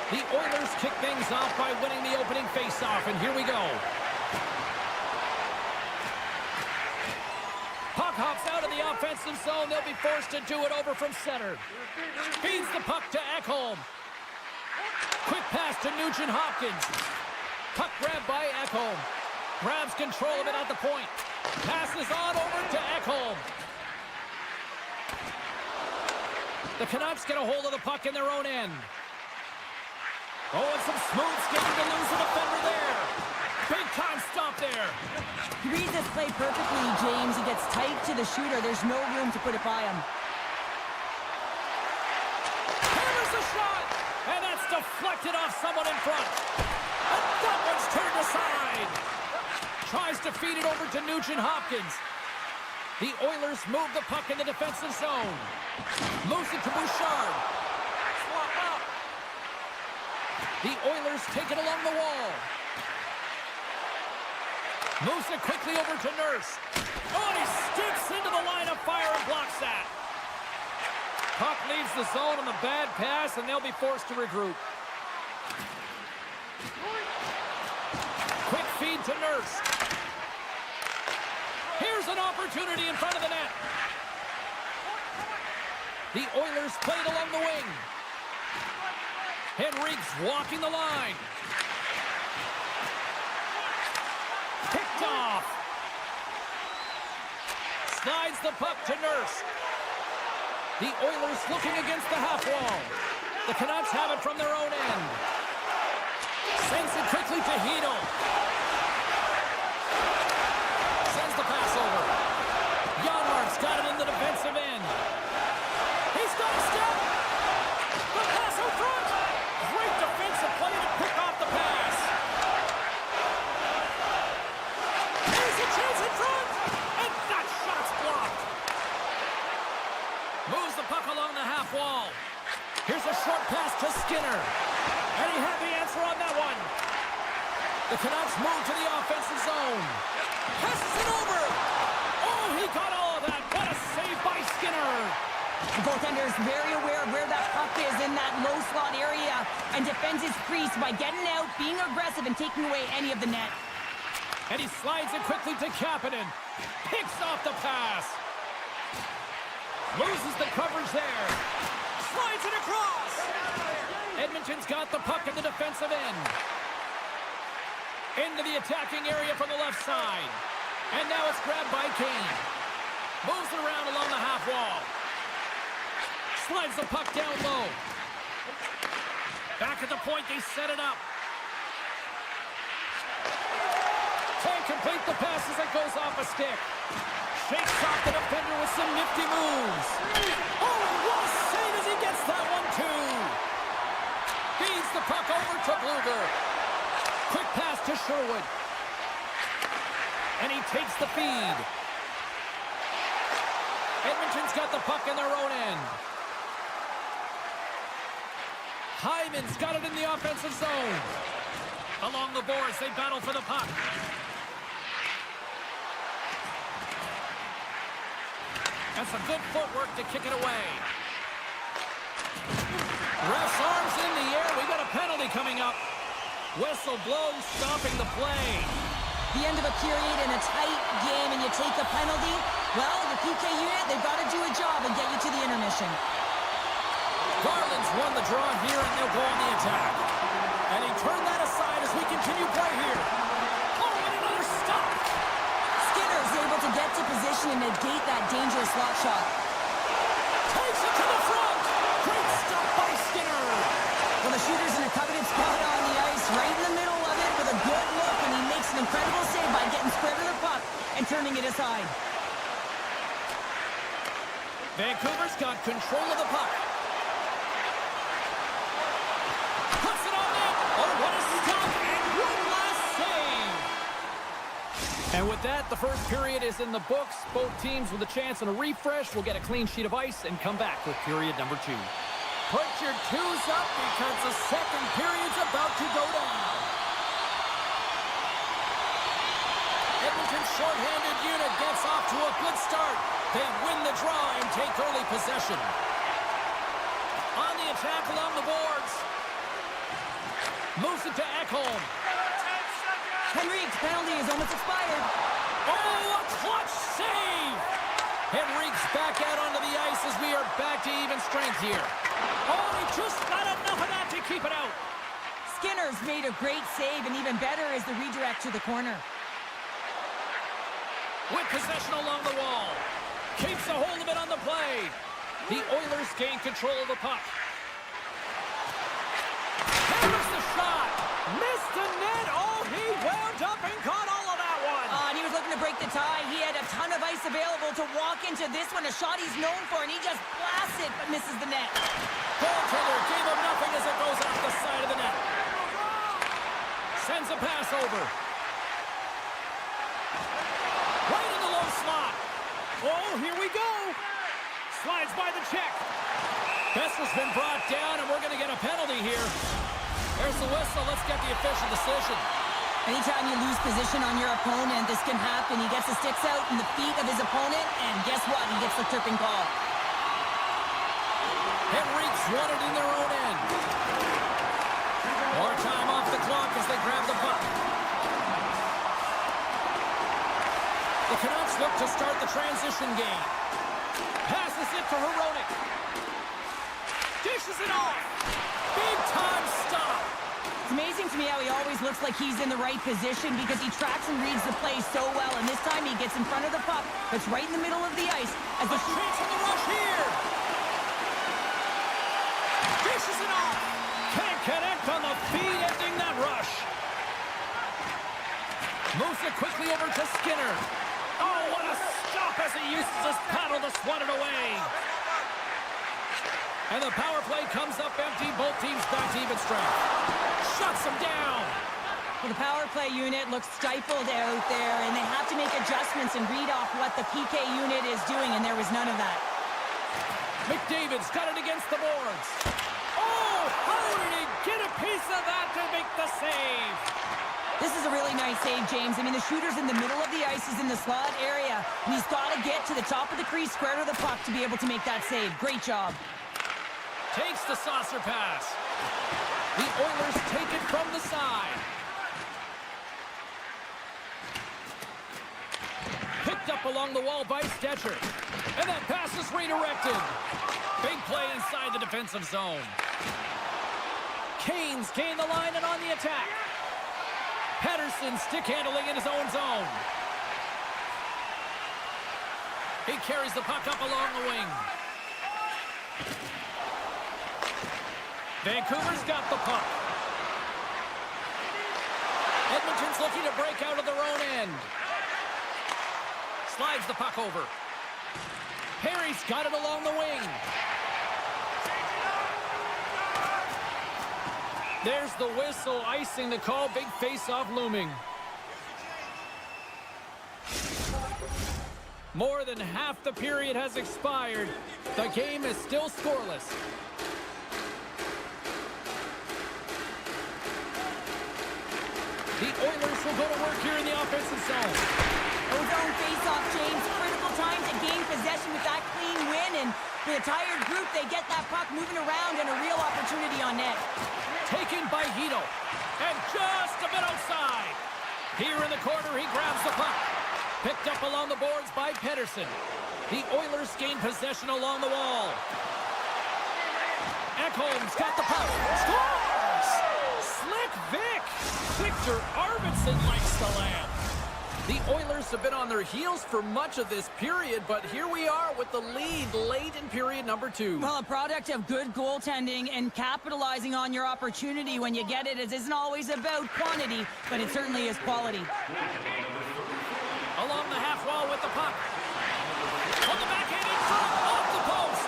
The Oilers kick things off by winning the opening faceoff, and here we go. Puck hops out of the offensive zone. They'll be forced to do it over from center. Feeds the puck to Ekholm. Quick pass to Nugent Hopkins. Puck grabbed by Ekholm. Grabs control of it at the point. Passes on over to Ekholm. The Canucks get a hold of the puck in their own end. Oh, and some smooth skating to lose the defender there. Big time stop there. He reads this play perfectly, James. He gets tight to the shooter. There's no room to put it by him. Hammers the shot, and that's deflected off someone in front. And that one's turned aside. Tries to feed it over to Nugent Hopkins. The Oilers move the puck in the defensive zone. Moves it to Bouchard. Swap up. The Oilers take it along the wall. Moves it quickly over to Nurse. Oh, and he sticks into the line of fire and blocks that. Puck leaves the zone on the bad pass, and they'll be forced to regroup. Quick feed to Nurse. Here's an opportunity in front of the net. The Oilers play it along the wing. Henrique's walking the line. Picked off. Slides the puck to Nurse. The Oilers looking against the half wall. The Canucks have it from their own end. Sends it quickly to Hedl. Sends the pass over. Janmark's got it in the defensive end. He's got a step. The pass out front. Great defensive play to pick off the pass. There's a chance in front. And that shot's blocked. Moves the puck along the half wall. Here's a short pass to Skinner. And he had the answer on that one. The Canucks move to the offensive zone. Passes it over. Oh, he got all of that. What a save by Skinner. The goaltender is very aware of where that puck is in that low slot area and defends his crease by getting out, being aggressive, and taking away any of the net. And he slides it quickly to Kapanen. Picks off the pass. Loses the coverage there. Slides it across. Edmonton's got the puck in the defensive end. Into the attacking area from the left side. And now it's grabbed by Kane. Moves it around along the half wall. Slides the puck down low. Back at the point, they set it up. Can't complete the pass as it goes off a stick. Shakes off the defender with some nifty moves. Oh, what a save as he gets that one too. Feeds the puck over to Bluger. Quick pass to Sherwood. And he takes the feed. Edmonton's got the puck in their own end. Hyman's got it in the offensive zone. Along the boards, they battle for the puck. And some good footwork to kick it away. Ref's arms in the air. We got a penalty coming up. Whistle blows, stopping the play. The end of a period in a tight game and you take a penalty, well, your PK unit, they've got to do a job and get you to the intermission. Garland's won the draw here, and they'll go on the attack. And he turned that aside as we continue play here. Oh, and another stop. Skinner's able to get to position and negate that dangerous slot shot. Takes it to the front. Great stop by Skinner. Well, the shooter's in a coveted spot on the ice, right in the middle of it with a good look, and he makes an incredible save by getting square to the puck and turning it aside. Vancouver's got control of the puck. Puts it on net. Oh, what a stop, and one last save. And with that, the first period is in the books. Both teams with a chance and a refresh will get a clean sheet of ice and come back with period number 2. Put your twos up because the second period's about to go down. Edmonton's shorthanded unit gets off to a good start. They win the draw and take early possession. On the attack along the boards. Moves it to Ekholm. Henrique's penalty is almost expired. Oh, a clutch save! Henrique's back out onto the ice as we are back to even strength here. Oh, he just got enough of that to keep it out. Skinner's made a great save, and even better is the redirect to the corner. With possession along the wall. Keeps a hold of it on the play. The Oilers gain control of the puck. Hammers the shot. Missed the net. Oh, he wound up and caught all of that one. And he was looking to break the tie. He had a ton of ice available to walk into this one, a shot he's known for, and he just blasts it but misses the net. Goaltender gave him nothing as it goes off the side of the net. Sends a pass over. Right in the low slot. Oh, here we go. Slides by the check. Besser's been brought down, and we're going to get a penalty here. There's the whistle. Let's get the official decision. Anytime you lose position on your opponent, this can happen. He gets the sticks out in the feet of his opponent, and guess what? He gets the tripping call. Henrique's won it in their own end. More time off the clock as they grab the puck. The Canucks look to start the transition game. Passes it to Hronek. Dishes it off. Big time stop. It's amazing to me how he always looks like he's in the right position because he tracks and reads the play so well, and this time he gets in front of the puck that's right in the middle of the ice as the chance on the rush here. Dishes it off. Can't connect on the feed, ending that rush. Moves it quickly over to Skinner. Oh, what a stop as he uses his paddle to swat it away. And the power play comes up empty. Both teams back to even strength. Shuts them down. Well, the power play unit looks stifled out there, and they have to make adjustments and read off what the PK unit is doing, and there was none of that. McDavid's got it against the boards. Oh, how did he get a piece of that to make the save? This is a really nice save, James. I mean, the shooter's in the middle of the ice. He's in the slot area, and he's got to get to the top of the crease, square to the puck to be able to make that save. Great job. Takes the saucer pass. The Oilers take it from the side. Picked up along the wall by Stetcher. And that pass is redirected. Big play inside the defensive zone. Canes gain the line and on the attack. Pettersson stick handling in his own zone. He carries the puck up along the wing. Vancouver's got the puck. Edmonton's looking to break out of their own end. Slides the puck over. Perry's got it along the wing. There's the whistle, icing the call. Big face-off looming. More than half the period has expired. The game is still scoreless. The Oilers will go to work here in the offensive zone. Those own face-off, James. Critical time to gain possession with that clean win, and with a tired group, they get that puck moving around and a real opportunity on net. Taken by Hito. And just a bit outside. Here in the corner, he grabs the puck. Picked up along the boards by Pettersson. The Oilers gain possession along the wall. Ekholm's got the puck. Scores! Slick Vic. Victor Arvidsson likes the lamp. The Oilers have been on their heels for much of this period, but here we are with the lead late in period number 2. Well, a product of good goaltending and capitalizing on your opportunity when you get it. It isn't always about quantity, but it certainly is quality. Along the half wall with the puck. On the backhand in front, off the post.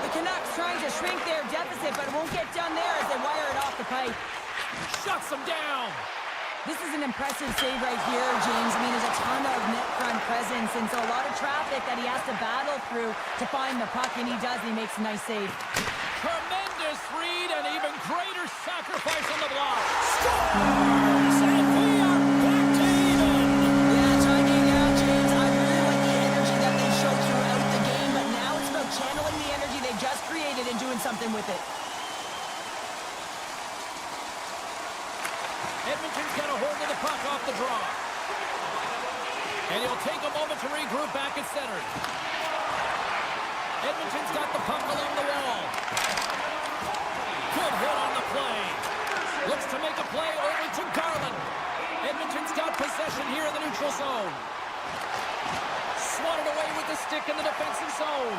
The Canucks trying to shrink their deficit, but it won't get done there as they wire it off the pipe. Shuts them down. This is an impressive save right here, James. I mean, there's a ton of net front presence, and so a lot of traffic that he has to battle through to find the puck, and he does, and he makes a nice save. Tremendous read and even greater sacrifice on the block. Scores! And we are back to even. Yeah, timing now, James. I really like the energy that they showed throughout the game, but now it's about channeling the energy they just created and doing something with it. Edmonton's got a hold of the puck off the draw. And he'll take a moment to regroup back at center. Edmonton's got the puck along the wall. Good hit on the play. Looks to make a play over to Garland. Edmonton's got possession here in the neutral zone. Swatted away with the stick in the defensive zone.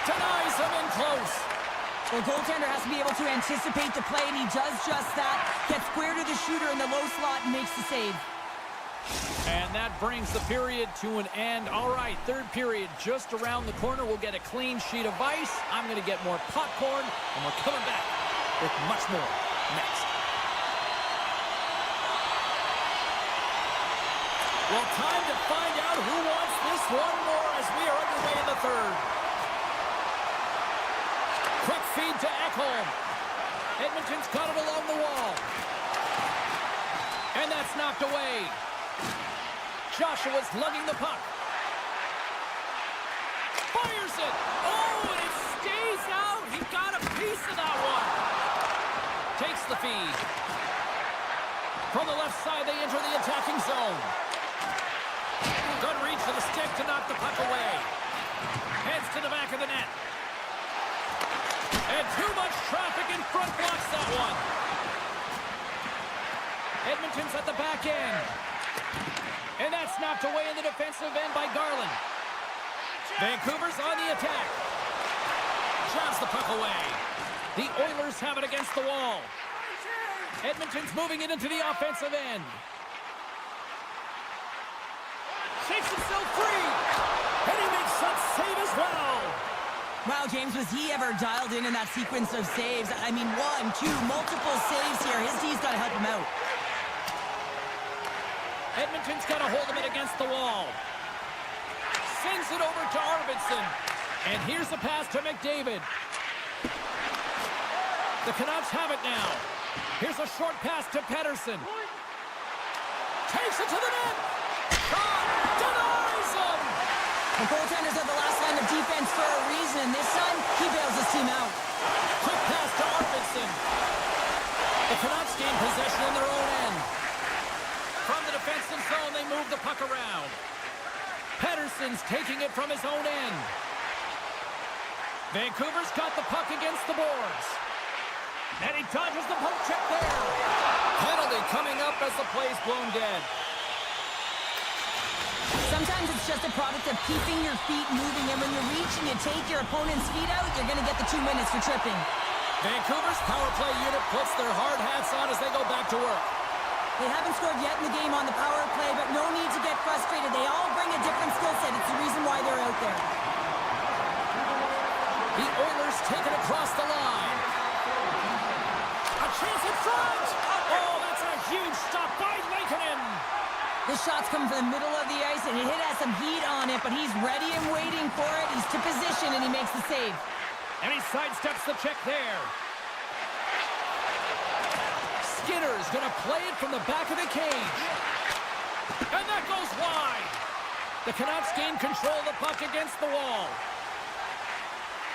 Denies him in close. Well, goaltender has to be able to anticipate the play, and he does just that. Gets square to the shooter in the low slot and makes the save. And that brings the period to an end. All right, third period just around the corner. We'll get a clean sheet of ice. I'm going to get more popcorn, and we're coming back with much more next. Well, time to find out who wants this one more as we are underway in the third. Quick feed to Ekholm. Edmonton's got it along the wall. And that's knocked away. Joshua's lugging the puck. Fires it. Oh, and it stays out. He got a piece of that one. Takes the feed. From the left side, they enter the attacking zone. Good reach for the stick to knock the puck away. Heads to the back of the net. And too much traffic in front blocks that one. Edmonton's at the back end. And that's knocked away in the defensive end by Garland. Vancouver's on the attack. Jabs the puck away. The Oilers have it against the wall. Edmonton's moving it into the offensive end. Shakes himself free. And he makes that save as well. Wow, James, was he ever dialed in that sequence of saves? I mean, 1, 2, multiple saves here. His team's got to help him out. Edmonton's got a hold of it against the wall. Sends it over to Arvidsson. And here's the pass to McDavid. The Canucks have it now. Here's a short pass to Pettersson. Takes it to the net. Shot! Denies him! The goaltenders are the last line of defense for a reason. This time, he bails his team out. Quick pass to Arvidsson. The Canucks gain possession in their own end. From the defensive zone, they move the puck around. Pettersson's taking it from his own end. Vancouver's got the puck against the boards. And he dodges the poke check there. Penalty coming up as the play's blown dead. Sometimes it's just a product of keeping your feet moving, and when you reach and you take your opponent's feet out, you're going to get the 2 minutes for tripping. Vancouver's power play unit puts their hard hats on as they go back to work. They haven't scored yet in the game on the power play, but no need to get frustrated. They all bring a different skill set. It's the reason why they're out there. The Oilers take it across the line. A chance in front! Oh, that's a huge stop by Lankinen. This shot's coming from the middle of the ice, and it has some heat on it, but he's ready and waiting for it. He's to position, and he makes the save. And he sidesteps the check there. Skinner's going to play it from the back of the cage. And that goes wide. The Canucks gain control of the puck against the wall.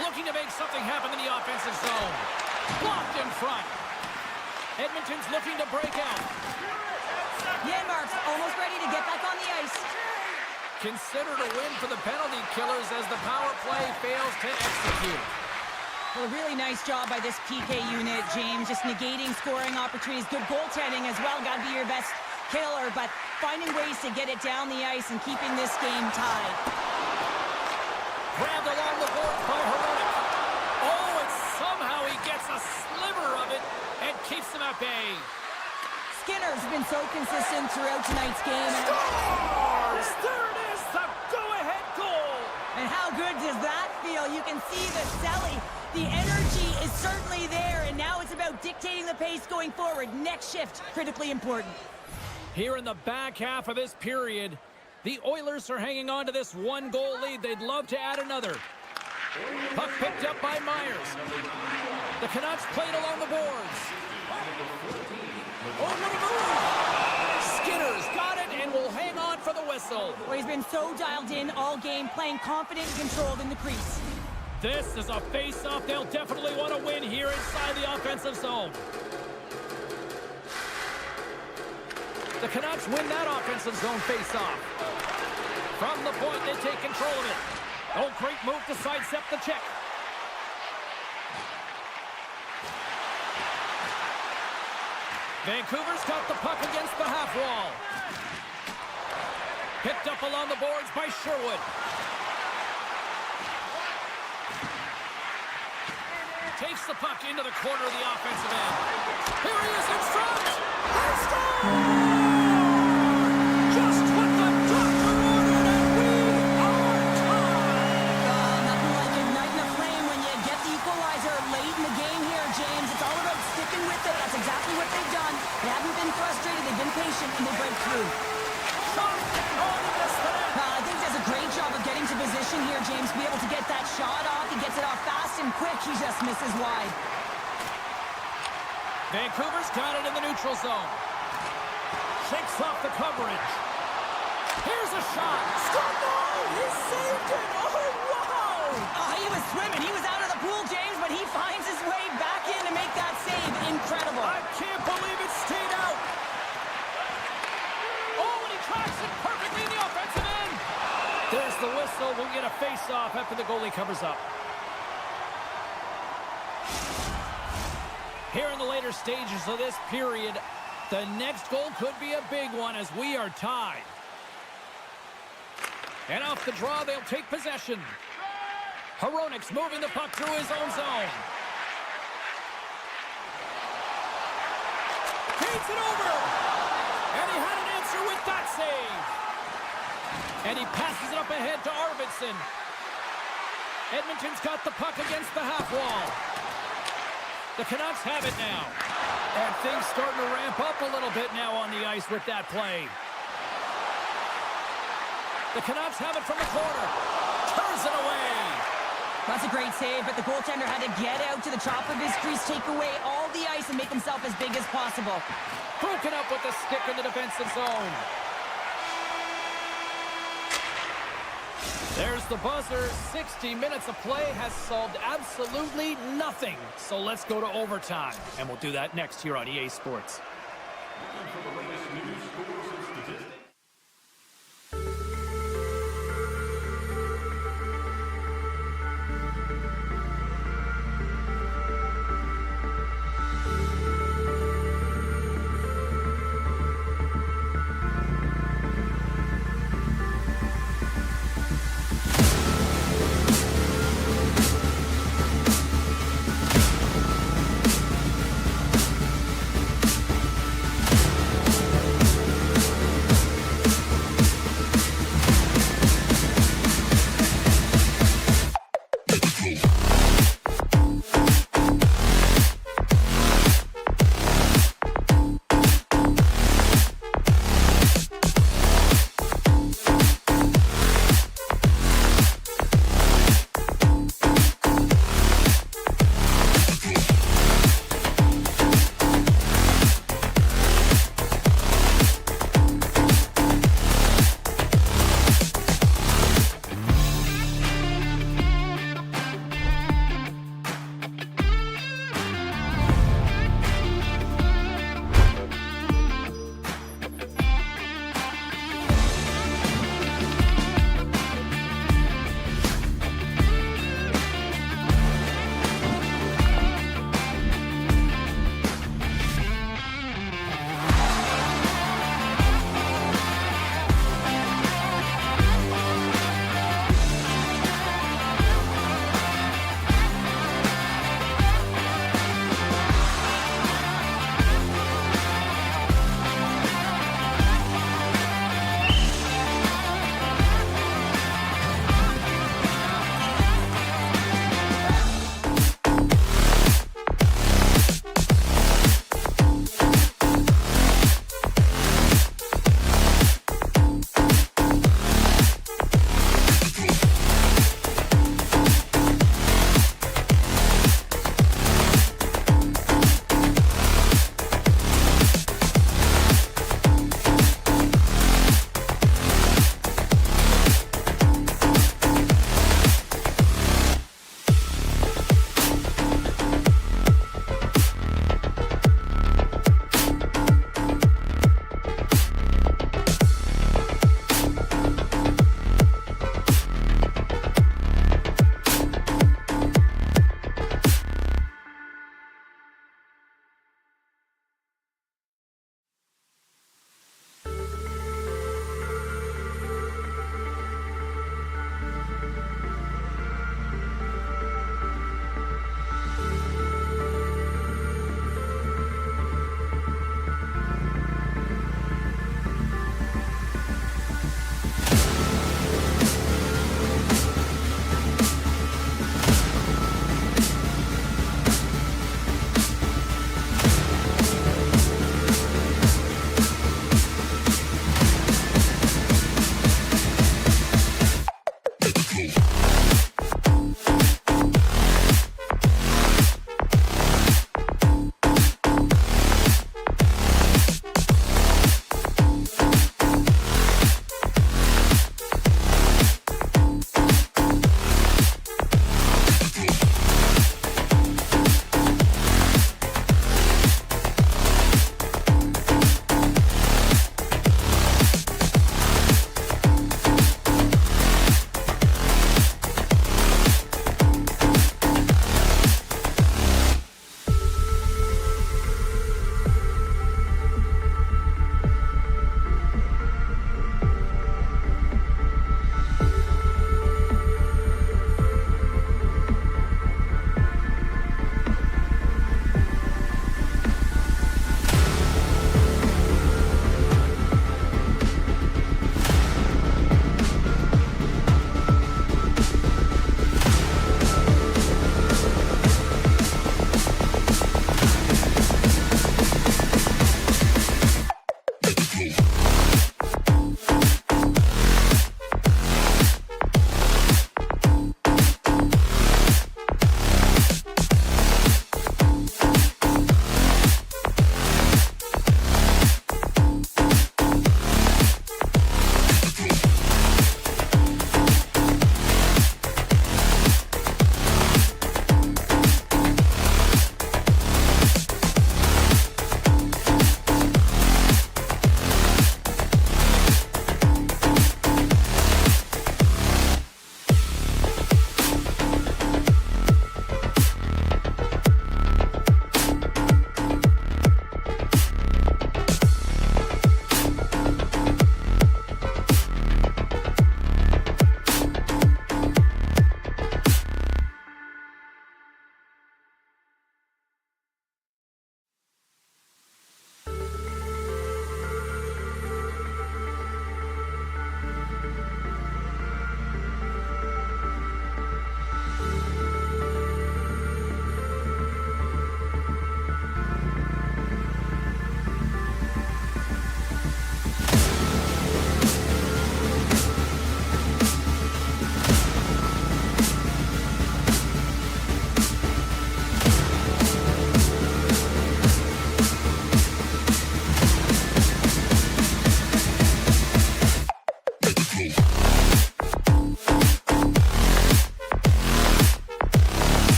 Looking to make something happen in the offensive zone. Blocked in front. Edmonton's looking to break out. Janmark's almost ready to get back on the ice. Considered a win for the penalty killers as the power play fails to execute. Well, a really nice job by this PK unit, James. Just negating scoring opportunities. Good goaltending as well. Got to be your best killer, but finding ways to get it down the ice and keeping this game tied. Grabbed along the boards by Hronek. Oh, and somehow he gets a sliver of it and keeps them at bay. Skinner's been so consistent throughout tonight's game. Scores! There it is, the go-ahead goal! And how good does that feel? You can see the Selly. The energy is certainly there, and now it's about dictating the pace going forward. Next shift, critically important. Here in the back half of this period, the Oilers are hanging on to this one-goal lead. They'd love to add another. Puck picked up by Myers. The Canucks played along the boards. Oh, what a move! Skinner's got it and will hang on for the whistle. Well, he's been so dialed in all game, playing confident and controlled in the crease. This is a face-off they'll definitely want to win here inside the offensive zone. The Canucks win that offensive zone face-off. From the point, they take control of it. Oh, great move to sidestep the check. Vancouver's got the puck against the half wall. Picked up along the boards by Sherwood. Takes the puck into the corner of the offensive end. Here he is in front. And scores! Just what the doctor ordered, and we are tied. Nothing like igniting a flame when you get the equalizer late in the game here, James. It's all about sticking with it. That's exactly what they've done. They haven't been frustrated. They've been patient, and they break through. Shot! Oh, he missed it. I think he does a great job of getting to position here, James, to be able to get that shot off. He gets it off fast and quick. He just misses wide. Vancouver's got it in the neutral zone. Shakes off the coverage. Here's a shot. Scored! He saved it! Oh, wow! Oh, he was swimming. He was out of the pool, James, but he finds his way back in to make that save. Incredible. I can't believe it stayed out. Oh, and he tracks it perfectly in the offensive end. There's the whistle. We'll get a face-off after the goalie covers up. Here in the later stages of this period, the next goal could be a big one as we are tied. And off the draw, they'll take possession. Hronek's moving the puck through his own zone. Feeds it over. And he had an answer with that save. And he passes it up ahead to Arvidsson. Edmonton's got the puck against the half wall. The Canucks have it now. And things starting to ramp up a little bit now on the ice with that play. The Canucks have it from the corner. Turns it away. That's a great save, but the goaltender had to get out to the top of his crease, take away all the ice, and make himself as big as possible. Broken up with the stick in the defensive zone. There's the buzzer. 60 minutes of play has solved absolutely nothing. So let's go to overtime, and we'll do that next here on EA Sports.